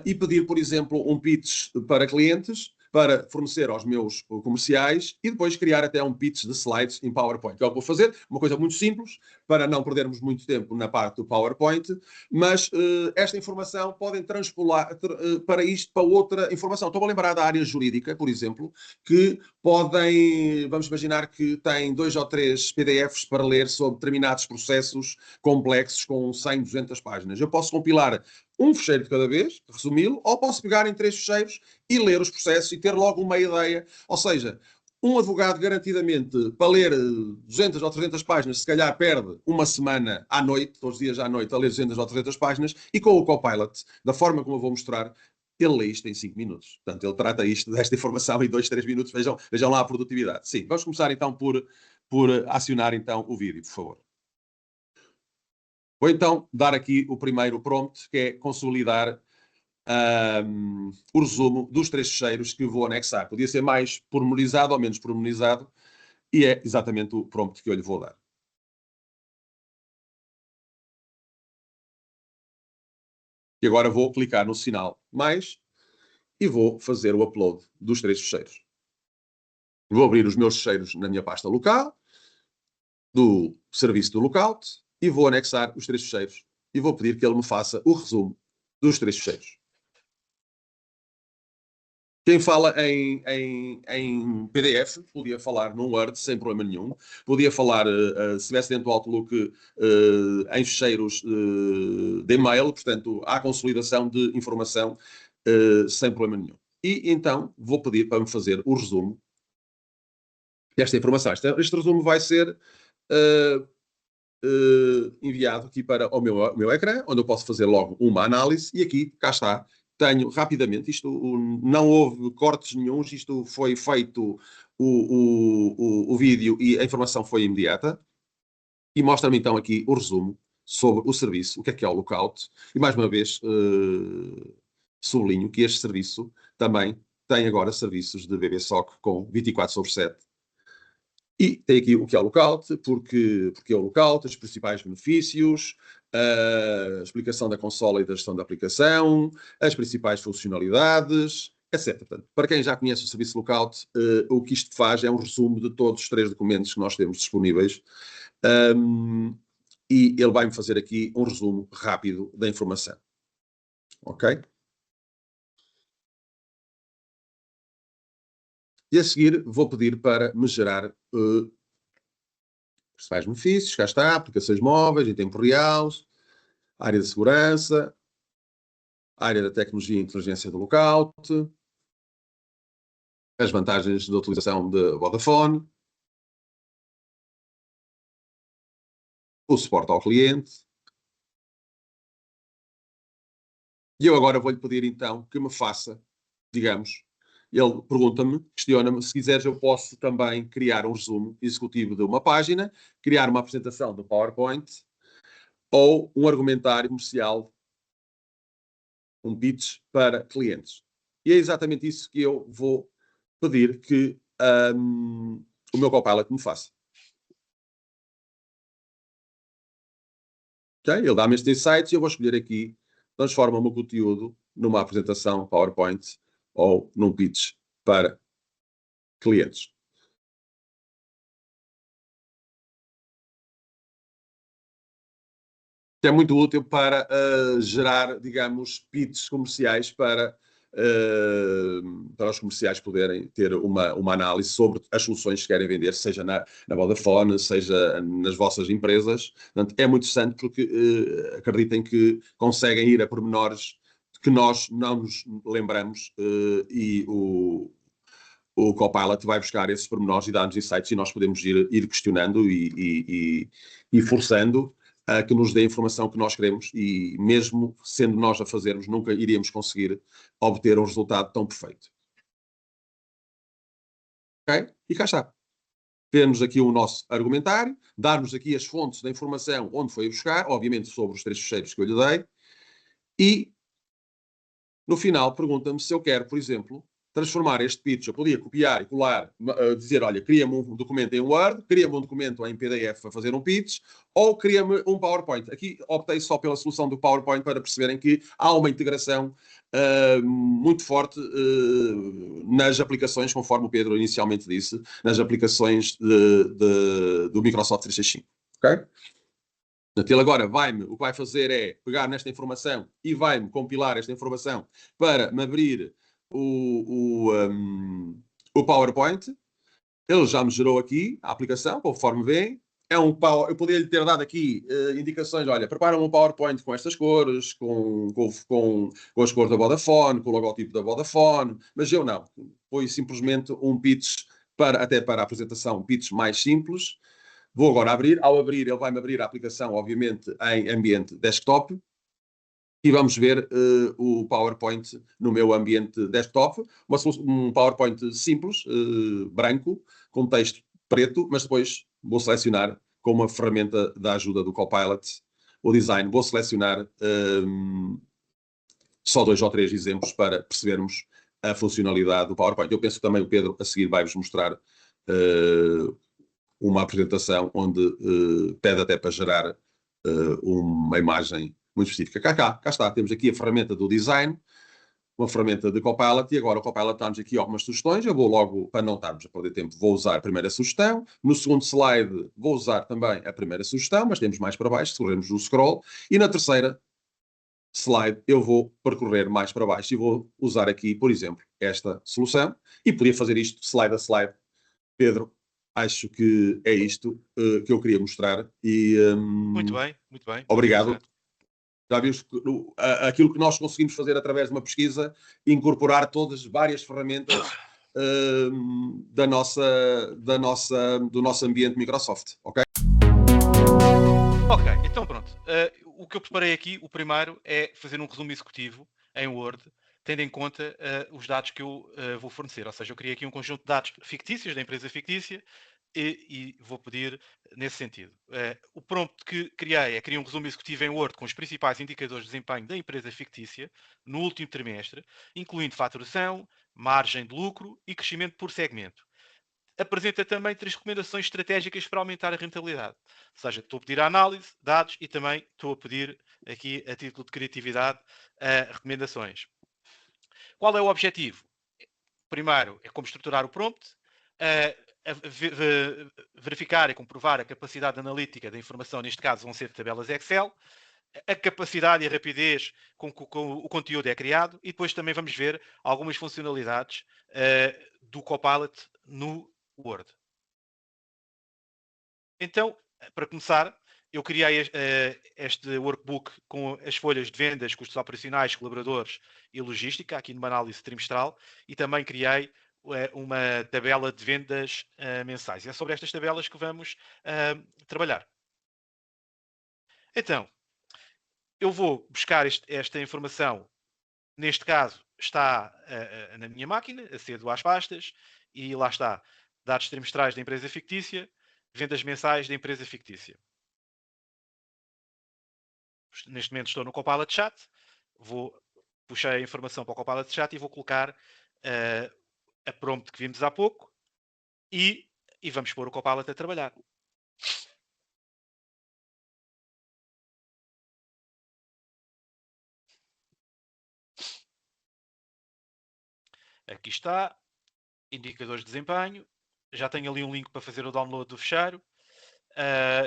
e pedir, por exemplo, um pitch para clientes, para fornecer aos meus comerciais e depois criar até um pitch de slides em PowerPoint. Que é o que vou fazer, uma coisa muito simples, para não perdermos muito tempo na parte do PowerPoint, mas esta informação podem transpolar para isto, para outra informação. Estou a lembrar da área jurídica, por exemplo, que podem, vamos imaginar que têm 2 ou 3 PDFs para ler sobre determinados processos complexos com 100, 200 páginas. Eu posso compilar um ficheiro de cada vez, resumi-lo, ou posso pegar em 3 ficheiros e ler os processos e ter logo uma ideia. Ou seja, um advogado garantidamente para ler 200 ou 300 páginas, se calhar perde uma semana à noite, todos os dias à noite, a ler 200 ou 300 páginas, e com o Copilot, da forma como eu vou mostrar, ele lê isto em 5 minutos. Portanto, ele trata desta informação em 2, 3 minutos. Vejam lá a produtividade. Sim, vamos começar então por acionar então o vídeo, por favor. Vou então dar aqui o primeiro prompt, que é consolidar o resumo dos 3 ficheiros que vou anexar. Podia ser mais pormenorizado ou menos pormenorizado, e é exatamente o prompt que eu lhe vou dar. E agora vou clicar no sinal mais e vou fazer o upload dos 3 ficheiros. Vou abrir os meus ficheiros na minha pasta local, do serviço do Lookout, e vou anexar os 3 ficheiros e vou pedir que ele me faça o resumo dos 3 ficheiros. Quem fala em PDF podia falar num Word sem problema nenhum. Podia falar, se estivesse dentro do Outlook, em ficheiros de e-mail. Portanto, há consolidação de informação sem problema nenhum. E então vou pedir para me fazer o resumo desta informação. Este resumo vai ser enviado aqui para o meu ecrã, onde eu posso fazer logo uma análise. E aqui, cá está. Tenho rapidamente, isto não houve cortes nenhuns, isto foi feito o vídeo e a informação foi imediata. E mostra-me então aqui o resumo sobre o serviço, o que é o Lookout. E mais uma vez sublinho que este serviço também tem agora serviços de BBSOC com 24/7. E tem aqui o que é o Lookout, porque é o Lookout, os principais benefícios, a explicação da consola e da gestão da aplicação, as principais funcionalidades etc. Portanto, para quem já conhece o Serviço Lookout, o que isto faz é um resumo de todos os 3 documentos que nós temos disponíveis. E ele vai-me fazer aqui um resumo rápido da informação. Ok? E a seguir vou pedir para me gerar principais benefícios, cá está, aplicações móveis em tempo real, área de segurança, área da tecnologia e inteligência do Lookout, as vantagens da utilização de Vodafone, o suporte ao cliente. E eu agora vou-lhe pedir então que me faça, digamos, ele pergunta-me, questiona-me, se quiseres eu posso também criar um resumo executivo de uma página, criar uma apresentação do PowerPoint ou um argumentário comercial, um pitch para clientes. E é exatamente isso que eu vou pedir que o meu Copilot me faça. Okay? Ele dá-me estes insights e eu vou escolher aqui, transforma o meu conteúdo numa apresentação PowerPoint ou num pitch para clientes. Que é muito útil para gerar, digamos, pitches comerciais para os comerciais poderem ter uma análise sobre as soluções que querem vender, seja na Vodafone, seja nas vossas empresas. Portanto, é muito interessante porque acreditem que conseguem ir a pormenores que nós não nos lembramos e o Copilot vai buscar esses pormenores e dar-nos insights e nós podemos ir questionando e forçando a que nos dê a informação que nós queremos e mesmo sendo nós a fazermos, nunca iríamos conseguir obter um resultado tão perfeito. Ok? E cá está. Temos aqui o nosso argumentário, dar-nos aqui as fontes da informação onde foi buscar, obviamente sobre os 3 fecheiros que eu lhe dei, e no final pergunta-me se eu quero, por exemplo, transformar este pitch, eu podia copiar e colar, dizer, olha, cria-me um documento em Word, cria-me um documento em PDF a fazer um pitch, ou cria-me um PowerPoint. Aqui optei só pela solução do PowerPoint para perceberem que há uma integração muito forte nas aplicações, conforme o Pedro inicialmente disse, nas aplicações do Microsoft 365. Ok? Portanto, ele agora o que vai fazer é pegar nesta informação e vai-me compilar esta informação para me abrir o PowerPoint. Ele já me gerou aqui a aplicação, conforme vêem. Eu poderia-lhe ter dado aqui indicações, olha, prepara-me um PowerPoint com estas cores, com as cores da Vodafone, com o logotipo da Vodafone, mas eu não. Foi simplesmente um pitch, até para a apresentação, um pitch mais simples. Vou agora abrir. Ao abrir, ele vai-me abrir a aplicação, obviamente, em ambiente desktop. E vamos ver o PowerPoint no meu ambiente desktop. Um PowerPoint simples, branco, com texto preto, mas depois vou selecionar com uma ferramenta da ajuda do Copilot o design. Vou selecionar só 2 ou 3 exemplos para percebermos a funcionalidade do PowerPoint. Eu penso que também o Pedro, a seguir, vai-vos mostrar uma apresentação onde pede até para gerar uma imagem muito específica. Cá está, temos aqui a ferramenta do design, uma ferramenta de Copilot, e agora o Copilot dá-nos aqui algumas sugestões. Eu vou logo, para não estarmos a perder tempo, vou usar a primeira sugestão. No segundo slide vou usar também a primeira sugestão, mas temos mais para baixo, se corrermos no scroll. E na terceira slide eu vou percorrer mais para baixo e vou usar aqui, por exemplo, esta solução. E podia fazer isto slide a slide. Pedro, acho que é isto que eu queria mostrar. E, muito bem, muito bem. Obrigado. Já vimos aquilo que nós conseguimos fazer através de uma pesquisa, incorporar todas várias ferramentas do nosso ambiente Microsoft, ok? Ok, então pronto. O que eu preparei aqui, o primeiro, é fazer um resumo executivo em Word, tendo em conta os dados que eu vou fornecer. Ou seja, eu criei aqui um conjunto de dados fictícios da empresa fictícia e vou pedir nesse sentido. O prompt que criei é criar um resumo executivo em Word com os principais indicadores de desempenho da empresa fictícia no último trimestre, incluindo faturação, margem de lucro e crescimento por segmento. Apresenta também 3 recomendações estratégicas para aumentar a rentabilidade. Ou seja, estou a pedir a análise, dados e também estou a pedir aqui, a título de criatividade, recomendações. Qual é o objetivo? primeiro é como estruturar o prompt, verificar e comprovar a capacidade analítica da informação, neste caso vão ser tabelas Excel, a capacidade e a rapidez com que o conteúdo é criado, e depois também vamos ver algumas funcionalidades do Copilot no Word. Então, para começar, eu criei este workbook com as folhas de vendas, custos operacionais, colaboradores e logística, aqui numa análise trimestral, e também criei uma tabela de vendas mensais. E é sobre estas tabelas que vamos trabalhar. Então, eu vou buscar esta informação, neste caso está na minha máquina, acedo às pastas, e lá está, dados trimestrais da empresa fictícia, vendas mensais da empresa fictícia. Neste momento estou no Copilot Chat, puxar a informação para o Copilot Chat e vou colocar a prompt que vimos há pouco e vamos pôr o Copilot a trabalhar. Aqui está, indicadores de desempenho, já tenho ali um link para fazer o download do fecheiro,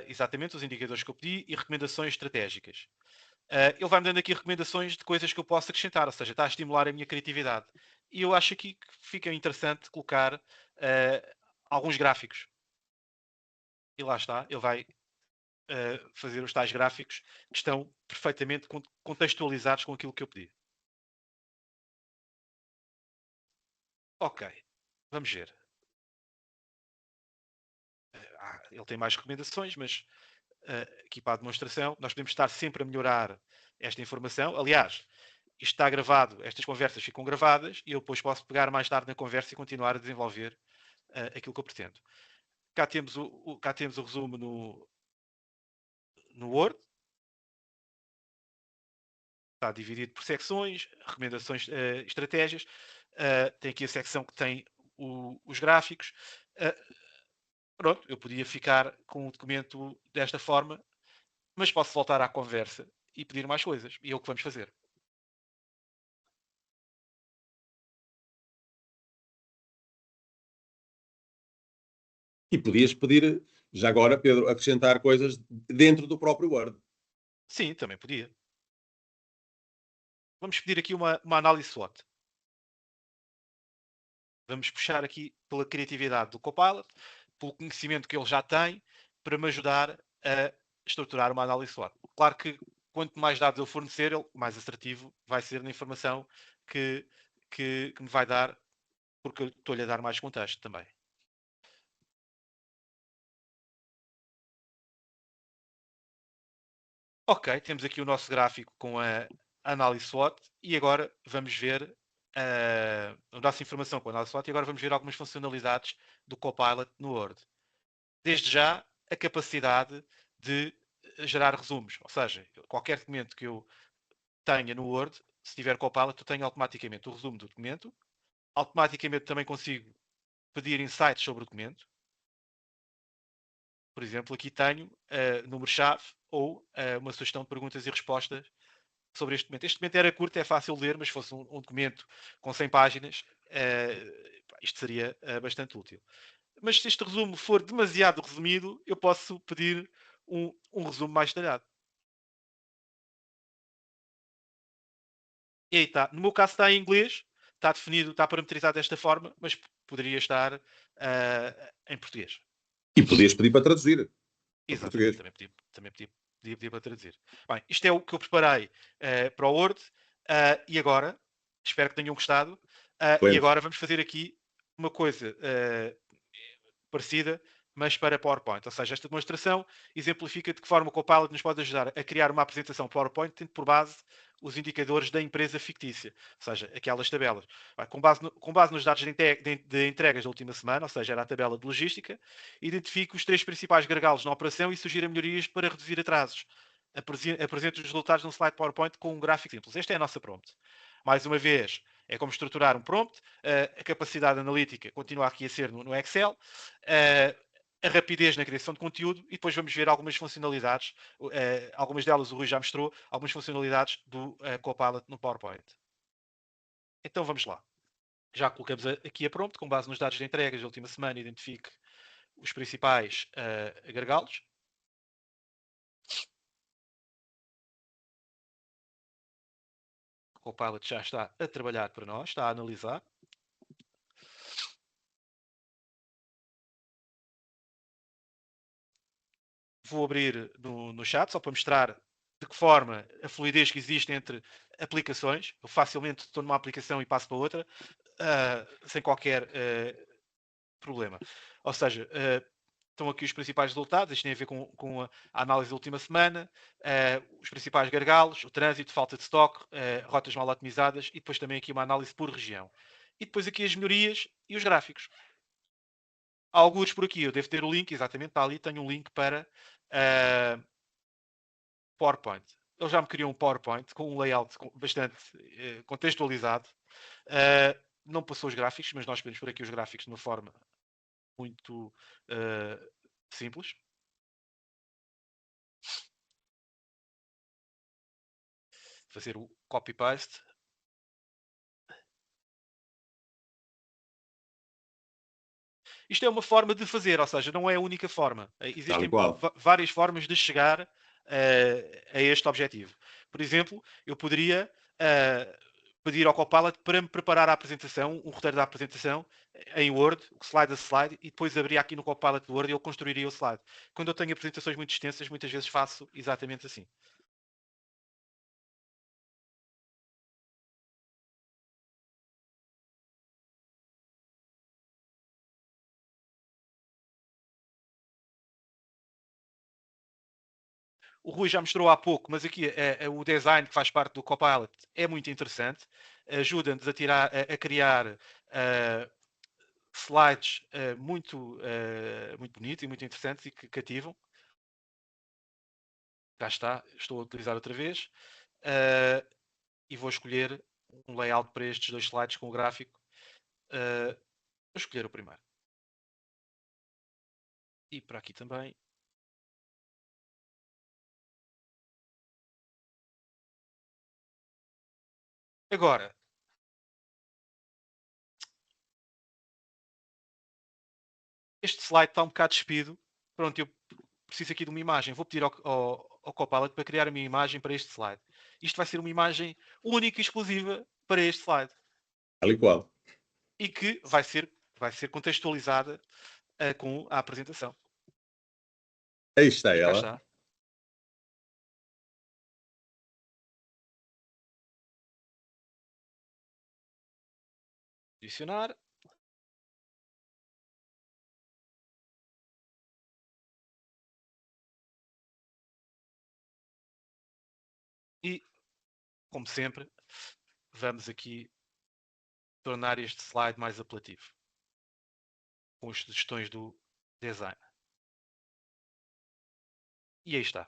exatamente os indicadores que eu pedi e recomendações estratégicas. Ele vai-me dando aqui recomendações de coisas que eu posso acrescentar, ou seja, está a estimular a minha criatividade. E eu acho aqui que fica interessante colocar alguns gráficos. E lá está, ele vai fazer os tais gráficos que estão perfeitamente contextualizados com aquilo que eu pedi. Ok, vamos ver. Ele tem mais recomendações, mas aqui para a demonstração, nós podemos estar sempre a melhorar esta informação. Aliás, isto está gravado, estas conversas ficam gravadas e eu depois posso pegar mais tarde na conversa e continuar a desenvolver aquilo que eu pretendo. Cá temos o resumo no Word. Está dividido por secções, recomendações, estratégias. Tem aqui a secção que tem os gráficos. Pronto, eu podia ficar com o documento desta forma, mas posso voltar à conversa e pedir mais coisas. E é o que vamos fazer. E podias pedir, já agora, Pedro, acrescentar coisas dentro do próprio Word. Sim, também podia. Vamos pedir aqui uma análise SWOT. Vamos puxar aqui pela criatividade do Copilot, pelo conhecimento que ele já tem, para me ajudar a estruturar uma análise SWOT. Claro que quanto mais dados eu fornecer, ele mais assertivo vai ser na informação que me vai dar, porque eu estou-lhe a dar mais contexto também. Ok, temos aqui o nosso gráfico com a análise SWOT e agora vamos ver a nossa informação com a análise SWOT e agora vamos ver algumas funcionalidades do Copilot no Word. Desde já, a capacidade de gerar resumos, ou seja, qualquer documento que eu tenha no Word, se tiver Copilot, eu tenho automaticamente o resumo do documento, automaticamente também consigo pedir insights sobre o documento. Por exemplo, aqui tenho número-chave ou uma sugestão de perguntas e respostas sobre este documento. Este documento era curto, é fácil de ler, mas se fosse um documento com 100 páginas, isto seria bastante útil. Mas se este resumo for demasiado resumido, eu posso pedir um resumo mais detalhado. E aí está. No meu caso está em inglês, está definido, está parametrizado desta forma, mas poderia estar em português. E podias pedir para traduzir. Exatamente, também podia pedir para traduzir. Bem, isto é o que eu preparei para o Word e agora, espero que tenham gostado, e agora vamos fazer aqui uma coisa parecida, mas para PowerPoint. Ou seja, esta demonstração exemplifica de que forma o Copilot nos pode ajudar a criar uma apresentação PowerPoint tendo por base os indicadores da empresa fictícia, ou seja, aquelas tabelas. Com base nos dados de entregas da última semana, ou seja, era a tabela de logística, identifique os 3 principais gargalos na operação e sugira melhorias para reduzir atrasos. Apresente os resultados num slide PowerPoint com um gráfico simples. Esta é a nossa prompt. Mais uma vez, é como estruturar um prompt. A capacidade analítica continua aqui a ser no Excel. A rapidez na criação de conteúdo e depois vamos ver algumas funcionalidades, algumas delas o Rui já mostrou, algumas funcionalidades do Copilot no PowerPoint. Então vamos lá. já colocamos aqui a prompt, com base nos dados de entregas da última semana, identifique os principais gargalos. O Copilot já está a trabalhar para nós, está a analisar. Vou abrir no chat, só para mostrar de que forma a fluidez que existe entre aplicações. Eu facilmente estou numa aplicação e passo para outra, sem qualquer problema. Ou seja, estão aqui os principais resultados. Isto tem a ver com a análise da última semana, os principais gargalos, o trânsito, falta de estoque, rotas mal otimizadas e depois também aqui uma análise por região. E depois aqui as melhorias e os gráficos. Há alguns por aqui, eu devo ter o link, exatamente, está ali, tenho um link para PowerPoint. Ele já me criou um PowerPoint com um layout bastante contextualizado. Não passou os gráficos, mas nós podemos por aqui os gráficos de uma forma muito simples. Fazer o copy-paste. Isto é uma forma de fazer, ou seja, não é a única forma. Existem várias formas de chegar a este objetivo. Por exemplo, eu poderia pedir ao Copilot para me preparar a apresentação, um roteiro da apresentação em Word, slide a slide, e depois abria aqui no Copilot do Word e ele construiria o slide. Quando eu tenho apresentações muito extensas, muitas vezes faço exatamente assim. O Rui já mostrou há pouco, mas aqui o design que faz parte do Copilot é muito interessante. Ajuda-nos a criar slides muito bonitos e muito interessantes e que cativam. Cá está, estou a utilizar outra vez. E vou escolher um layout para estes 2 slides com o gráfico. Vou escolher o primeiro. E para aqui também. Agora, este slide está um bocado despido. Pronto, eu preciso aqui de uma imagem. Vou pedir ao Copilot para criar a minha imagem para este slide. Isto vai ser uma imagem única e exclusiva para este slide. Tal e qual. E que vai ser contextualizada com a apresentação. Aí está ela. Está. Adicionar. E, como sempre, vamos aqui tornar este slide mais apelativo. Com as sugestões do design. E aí está.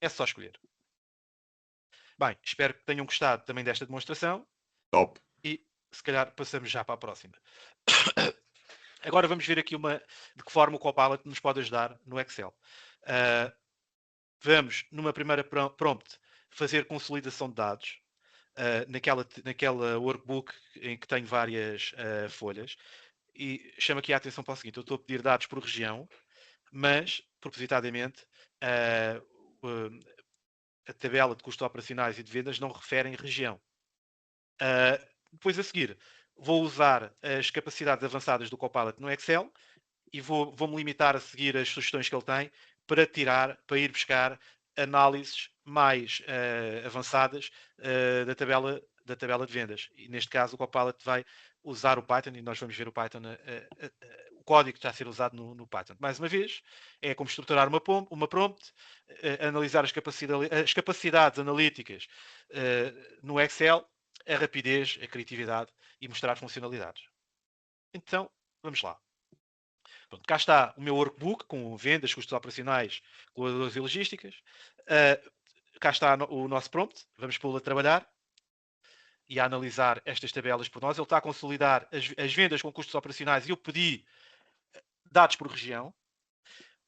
É só escolher. Bem, espero que tenham gostado também desta demonstração. Top. E se calhar passamos já para a próxima. Agora vamos ver aqui de que forma o Copilot nos pode ajudar no Excel. Vamos, numa primeira prompt, fazer consolidação de dados. Naquela workbook em que tenho várias folhas. E chamo aqui a atenção para o seguinte: eu estou a pedir dados por região, mas, propositadamente, a tabela de custos operacionais e de vendas não referem região. Depois a seguir, vou usar as capacidades avançadas do Copilot no Excel e vou-me limitar a seguir as sugestões que ele tem para ir buscar análises mais avançadas da tabela de vendas. E neste caso o Copilot vai usar o Python e nós vamos ver o Python, o código que está a ser usado no Python. Mais uma vez, é como estruturar uma prompt, analisar as capacidades analíticas no Excel, a rapidez, a criatividade e mostrar funcionalidades. Então, vamos lá. Pronto, cá está o meu workbook com vendas, custos operacionais, colaboradores e logísticas. Cá está o nosso prompt. Vamos pô-lo a trabalhar e a analisar estas tabelas por nós. Ele está a consolidar as vendas com custos operacionais e eu pedi dados por região.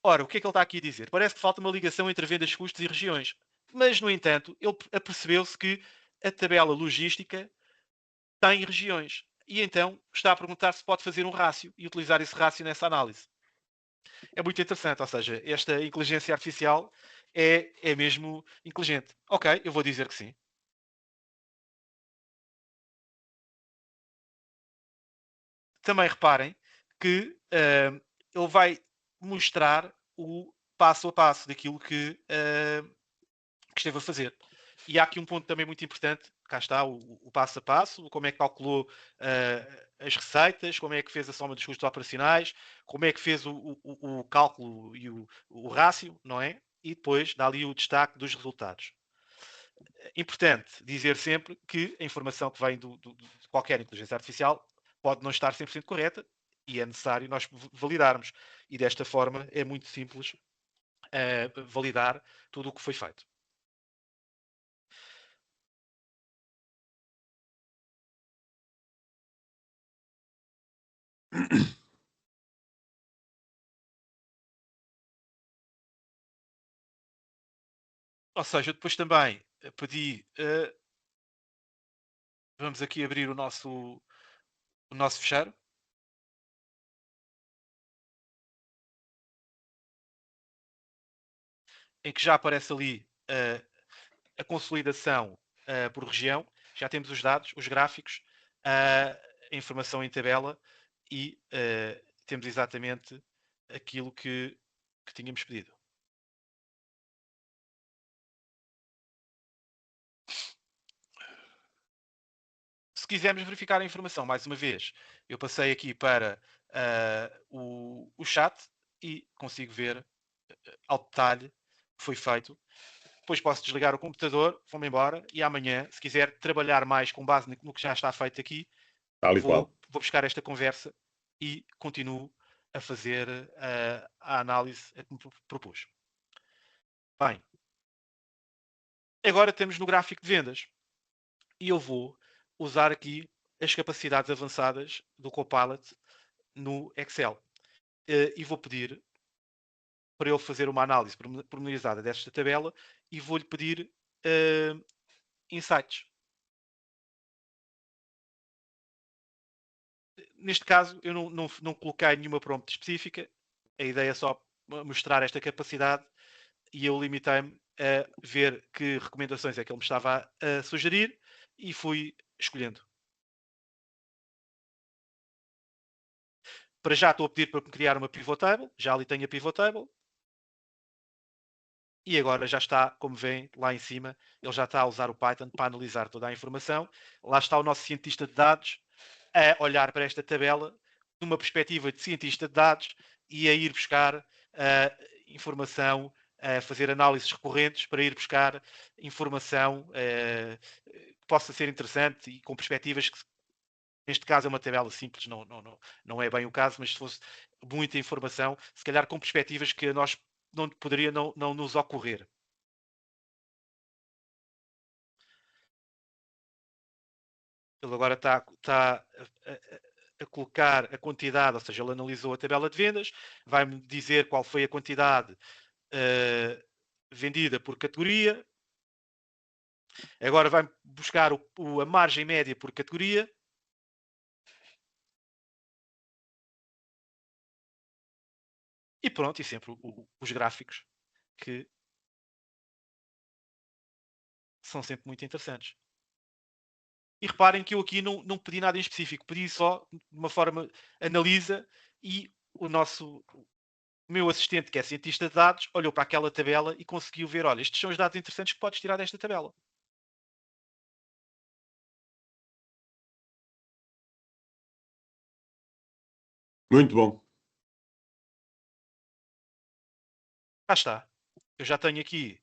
Ora, o que é que ele está aqui a dizer? Parece que falta uma ligação entre vendas, custos e regiões. Mas, no entanto, ele apercebeu-se que a tabela logística tem regiões. e então está a perguntar se pode fazer um rácio e utilizar esse rácio nessa análise. É muito interessante, ou seja, esta inteligência artificial é mesmo inteligente. Ok, eu vou dizer que sim. Também reparem que ele vai mostrar o passo a passo daquilo que esteve a fazer. E há aqui um ponto também muito importante, cá está o passo a passo, como é que calculou as receitas, como é que fez a soma dos custos operacionais, como é que fez o cálculo e o rácio, não é? E depois dá ali o destaque dos resultados. Importante dizer sempre que a informação que vem de qualquer inteligência artificial pode não estar 100% correta e é necessário nós validarmos. E desta forma é muito simples validar tudo o que foi feito. Ou seja, depois também pedi, vamos aqui abrir o nosso fecheiro. Em que já aparece ali a consolidação por região, já temos os dados, os gráficos, a informação em tabela e temos exatamente aquilo que tínhamos pedido. Se quisermos verificar a informação, mais uma vez, eu passei aqui para o chat e consigo ver ao detalhe o que foi feito. Depois posso desligar o computador, vou-me embora e amanhã, se quiser trabalhar mais com base no que já está feito aqui, vou buscar esta conversa e continuo a fazer a análise que me propus. Bem, agora temos no gráfico de vendas e eu vou usar aqui as capacidades avançadas do Copilot no Excel e vou pedir para ele fazer uma análise pormenorizada desta tabela e vou-lhe pedir insights. Neste caso, eu não coloquei nenhuma prompt específica, a ideia é só mostrar esta capacidade e eu limitei-me a ver que recomendações é que ele me estava a sugerir e fui escolhendo. Para já estou a pedir para me criar uma pivot table, já ali tenho a pivot table. E agora já está, como veem, lá em cima, ele já está a usar o Python para analisar toda a informação. Lá está o nosso cientista de dados a olhar para esta tabela numa perspectiva de cientista de dados e a ir buscar informação, a fazer análises recorrentes para ir buscar informação que possa ser interessante e com perspectivas que, neste caso, é uma tabela simples, não é bem o caso, mas se fosse muita informação, se calhar com perspectivas que a nós não poderia não nos ocorrer. Ele agora está a colocar a quantidade, ou seja, ele analisou a tabela de vendas, vai-me dizer qual foi a quantidade vendida por categoria. Agora vai buscar a margem média por categoria. E pronto, e sempre os gráficos que são sempre muito interessantes. E reparem que eu aqui não pedi nada em específico, pedi só de uma forma, analisa e o meu assistente, que é cientista de dados, olhou para aquela tabela e conseguiu ver, olha, estes são os dados interessantes que podes tirar desta tabela. Muito bom. Cá está. Eu já tenho aqui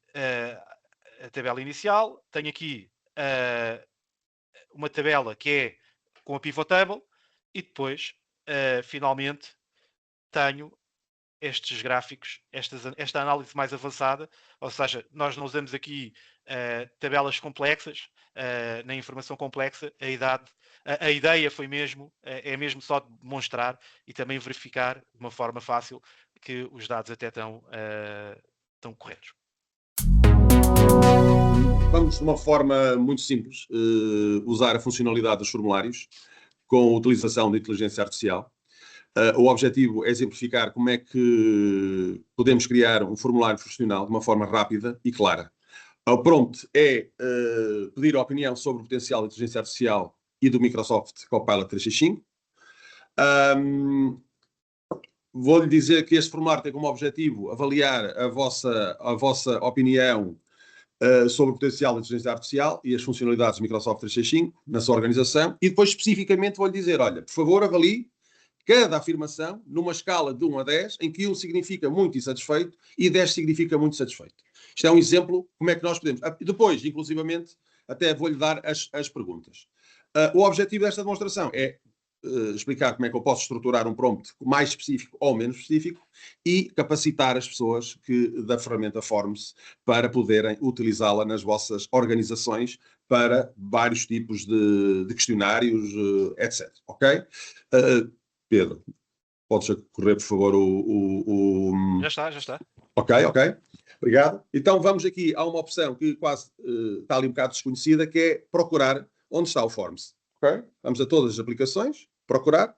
a tabela inicial, tenho aqui uma tabela que é com a pivot table e depois, finalmente, tenho estes gráficos, esta análise mais avançada, ou seja, nós não usamos aqui tabelas complexas, nem informação complexa, a ideia foi mesmo, é mesmo só demonstrar e também verificar de uma forma fácil que os dados até estão corretos. Vamos de uma forma muito simples usar a funcionalidade dos formulários. com a utilização de inteligência artificial. O objetivo é exemplificar como é que podemos criar um formulário profissional de uma forma rápida e clara. O prompt é pedir a opinião sobre o potencial da inteligência artificial e do Microsoft Copilot 365. Vou-lhe dizer que este formulário tem como objetivo avaliar a vossa opinião sobre o potencial da inteligência artificial e as funcionalidades do Microsoft 365 na sua organização, e depois especificamente vou-lhe dizer, olha, por favor, avalie cada afirmação numa escala de 1 a 10, em que 1 significa muito insatisfeito e 10 significa muito satisfeito. Isto é um exemplo como é que nós podemos. Depois, inclusivamente, até vou-lhe dar as perguntas. O objetivo desta demonstração é explicar como é que eu posso estruturar um prompt mais específico ou menos específico e capacitar as pessoas da ferramenta Forms para poderem utilizá-la nas vossas organizações para vários tipos de questionários, etc. Ok? Pedro, podes correr, por favor, Já está. Ok. Obrigado. Então vamos aqui a uma opção que quase está ali um bocado desconhecida, que é procurar onde está o Forms. Okay? Vamos a todas as aplicações, procurar.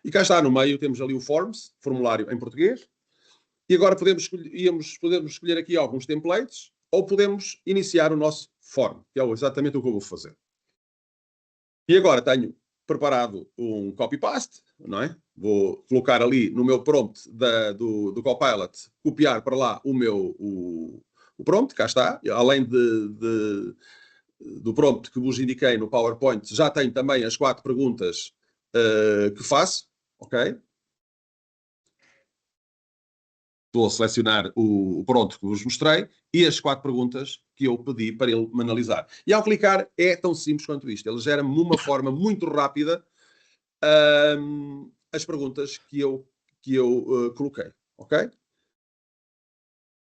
E cá está, no meio temos ali o Forms, formulário em português. E agora podemos escolher aqui alguns templates ou podemos iniciar o nosso form, que é exatamente o que eu vou fazer. E agora tenho preparado um copy-paste, não é? Vou colocar ali no meu prompt do Copilot, copiar para lá o prompt, cá está. Além do prompt que vos indiquei no PowerPoint, já tenho também as 4 perguntas que faço, ok? Estou a selecionar o prompt que vos mostrei e as 4 perguntas que eu pedi para ele me analisar. E ao clicar é tão simples quanto isto. Ele gera-me de uma forma muito rápida as perguntas que eu coloquei, ok?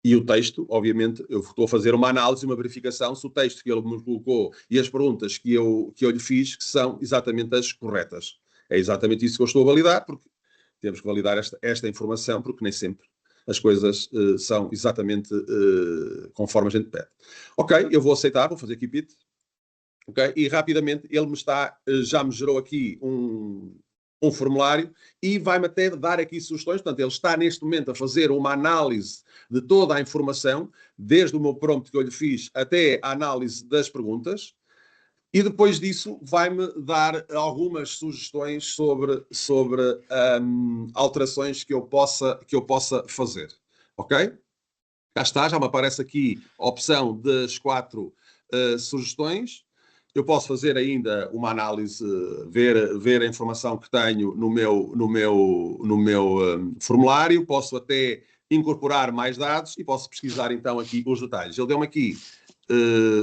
E o texto, obviamente, eu estou a fazer uma análise, uma verificação se o texto que ele me colocou e as perguntas que eu lhe fiz que são exatamente as corretas. É exatamente isso que eu estou a validar, porque temos que validar esta informação, porque nem sempre as coisas são exatamente conforme a gente pede. Ok, eu vou aceitar, vou fazer keep it. Ok, e rapidamente ele já me gerou aqui um formulário e vai-me até dar aqui sugestões. Portanto, ele está neste momento a fazer uma análise de toda a informação, desde o meu prompt que eu lhe fiz até a análise das perguntas, e depois disso vai-me dar algumas sugestões sobre alterações que eu possa fazer. Ok? Cá está, já me aparece aqui a opção das 4 sugestões. Eu posso fazer ainda uma análise, ver a informação que tenho no meu formulário, posso até incorporar mais dados e posso pesquisar então aqui os detalhes. Ele deu-me aqui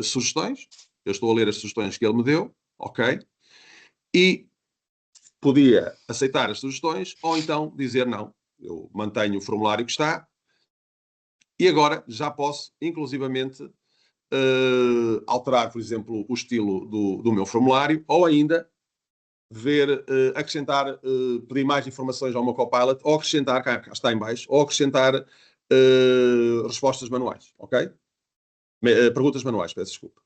sugestões, eu estou a ler as sugestões que ele me deu, ok? E podia aceitar as sugestões ou então dizer não, eu mantenho o formulário que está e agora já posso, inclusivamente, alterar, por exemplo, o estilo do meu formulário ou ainda acrescentar, pedir mais informações ao meu Copilot ou acrescentar, cá está em baixo, ou acrescentar respostas manuais, ok? Perguntas manuais, peço desculpa.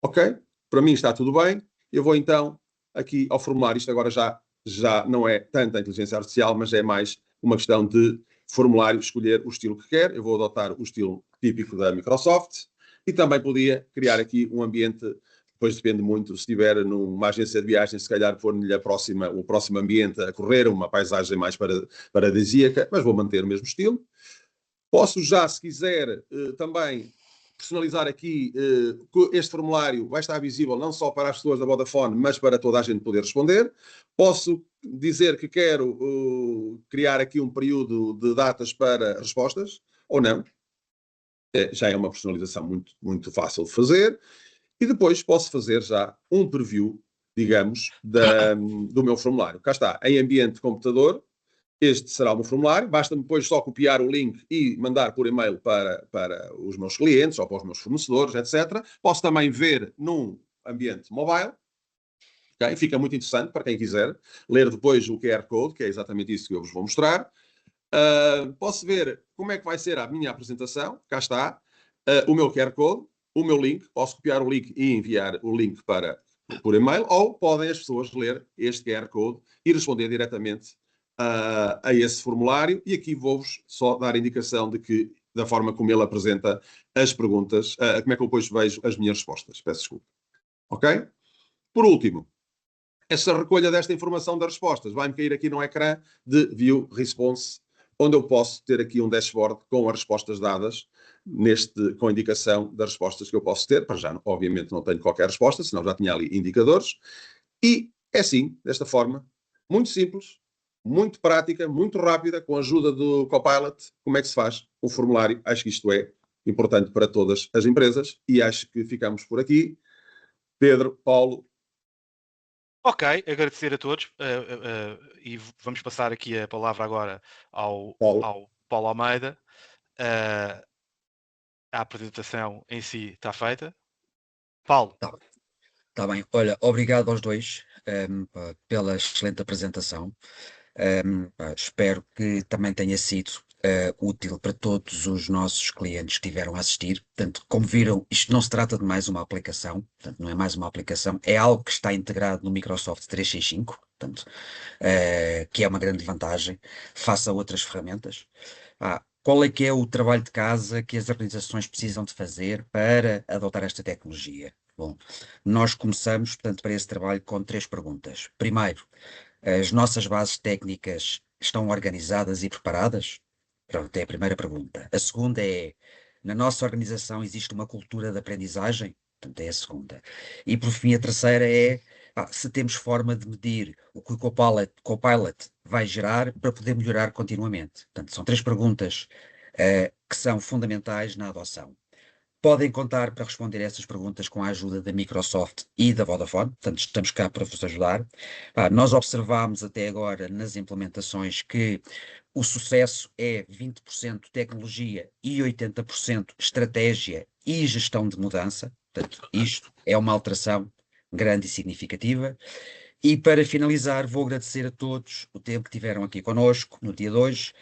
Ok? Para mim está tudo bem. Eu vou então aqui ao formulário. Isto agora já não é tanta inteligência artificial, mas é mais uma questão de formulário, escolher o estilo que quer. Eu vou adotar o estilo típico da Microsoft. E também podia criar aqui um ambiente, depois depende muito, se estiver numa agência de viagens, se calhar pôr-lhe o próximo ambiente a correr, uma paisagem mais paradisíaca, mas vou manter o mesmo estilo. Posso já, se quiser, também personalizar aqui, este formulário vai estar visível não só para as pessoas da Vodafone, mas para toda a gente poder responder. Posso dizer que quero criar aqui um período de datas para respostas, ou não. Já é uma personalização muito, muito fácil de fazer. E depois posso fazer já um preview, digamos, do meu formulário. Cá está, em ambiente de computador, este será o meu formulário. Basta-me depois só copiar o link e mandar por e-mail para os meus clientes ou para os meus fornecedores, etc. Posso também ver num ambiente mobile. Okay? Fica muito interessante para quem quiser ler depois o QR Code, que é exatamente isso que eu vos vou mostrar. Posso ver como é que vai ser a minha apresentação. Cá está o meu QR Code, o meu link. Posso copiar o link e enviar o link para por e-mail, ou podem as pessoas ler este QR Code e responder diretamente a esse formulário. E aqui vou-vos só dar a indicação de que, da forma como ele apresenta as perguntas, como é que eu depois vejo as minhas respostas. Peço desculpa. Ok? Por último, essa recolha desta informação das respostas vai-me cair aqui no ecrã de View Response, onde eu posso ter aqui um dashboard com as respostas dadas, com a indicação das respostas que eu posso ter. Para já, obviamente, não tenho qualquer resposta, senão já tinha ali indicadores. E é assim, desta forma, muito simples, muito prática, muito rápida, com a ajuda do Copilot, como é que se faz o formulário. Acho que isto é importante para todas as empresas e acho que ficamos por aqui. Pedro, Paulo. Ok, agradecer a todos e vamos passar aqui a palavra agora ao Paulo Almeida. A apresentação em si está feita. Paulo. Tá bem. Olha, obrigado aos dois pela excelente apresentação. Espero que também tenha sido útil para todos os nossos clientes que estiveram a assistir. Portanto, como viram, isto não se trata de mais uma aplicação, portanto, não é mais uma aplicação, é algo que está integrado no Microsoft 365, portanto, que é uma grande vantagem face a outras ferramentas. Qual é que é o trabalho de casa que as organizações precisam de fazer para adotar esta tecnologia? Bom, nós começamos, portanto, para esse trabalho com 3 perguntas. Primeiro, as nossas bases técnicas estão organizadas e preparadas? Pronto, é a primeira pergunta. A segunda é, na nossa organização existe uma cultura de aprendizagem? Portanto, é a segunda. E por fim, a terceira é, se temos forma de medir o que o Copilot vai gerar para poder melhorar continuamente. Portanto, são 3 perguntas que são fundamentais na adoção. Podem contar para responder essas perguntas com a ajuda da Microsoft e da Vodafone, portanto, estamos cá para vos ajudar. Nós observámos até agora nas implementações que o sucesso é 20% tecnologia e 80% estratégia e gestão de mudança. Portanto, isto é uma alteração grande e significativa. E para finalizar, vou agradecer a todos o tempo que tiveram aqui connosco no dia de hoje.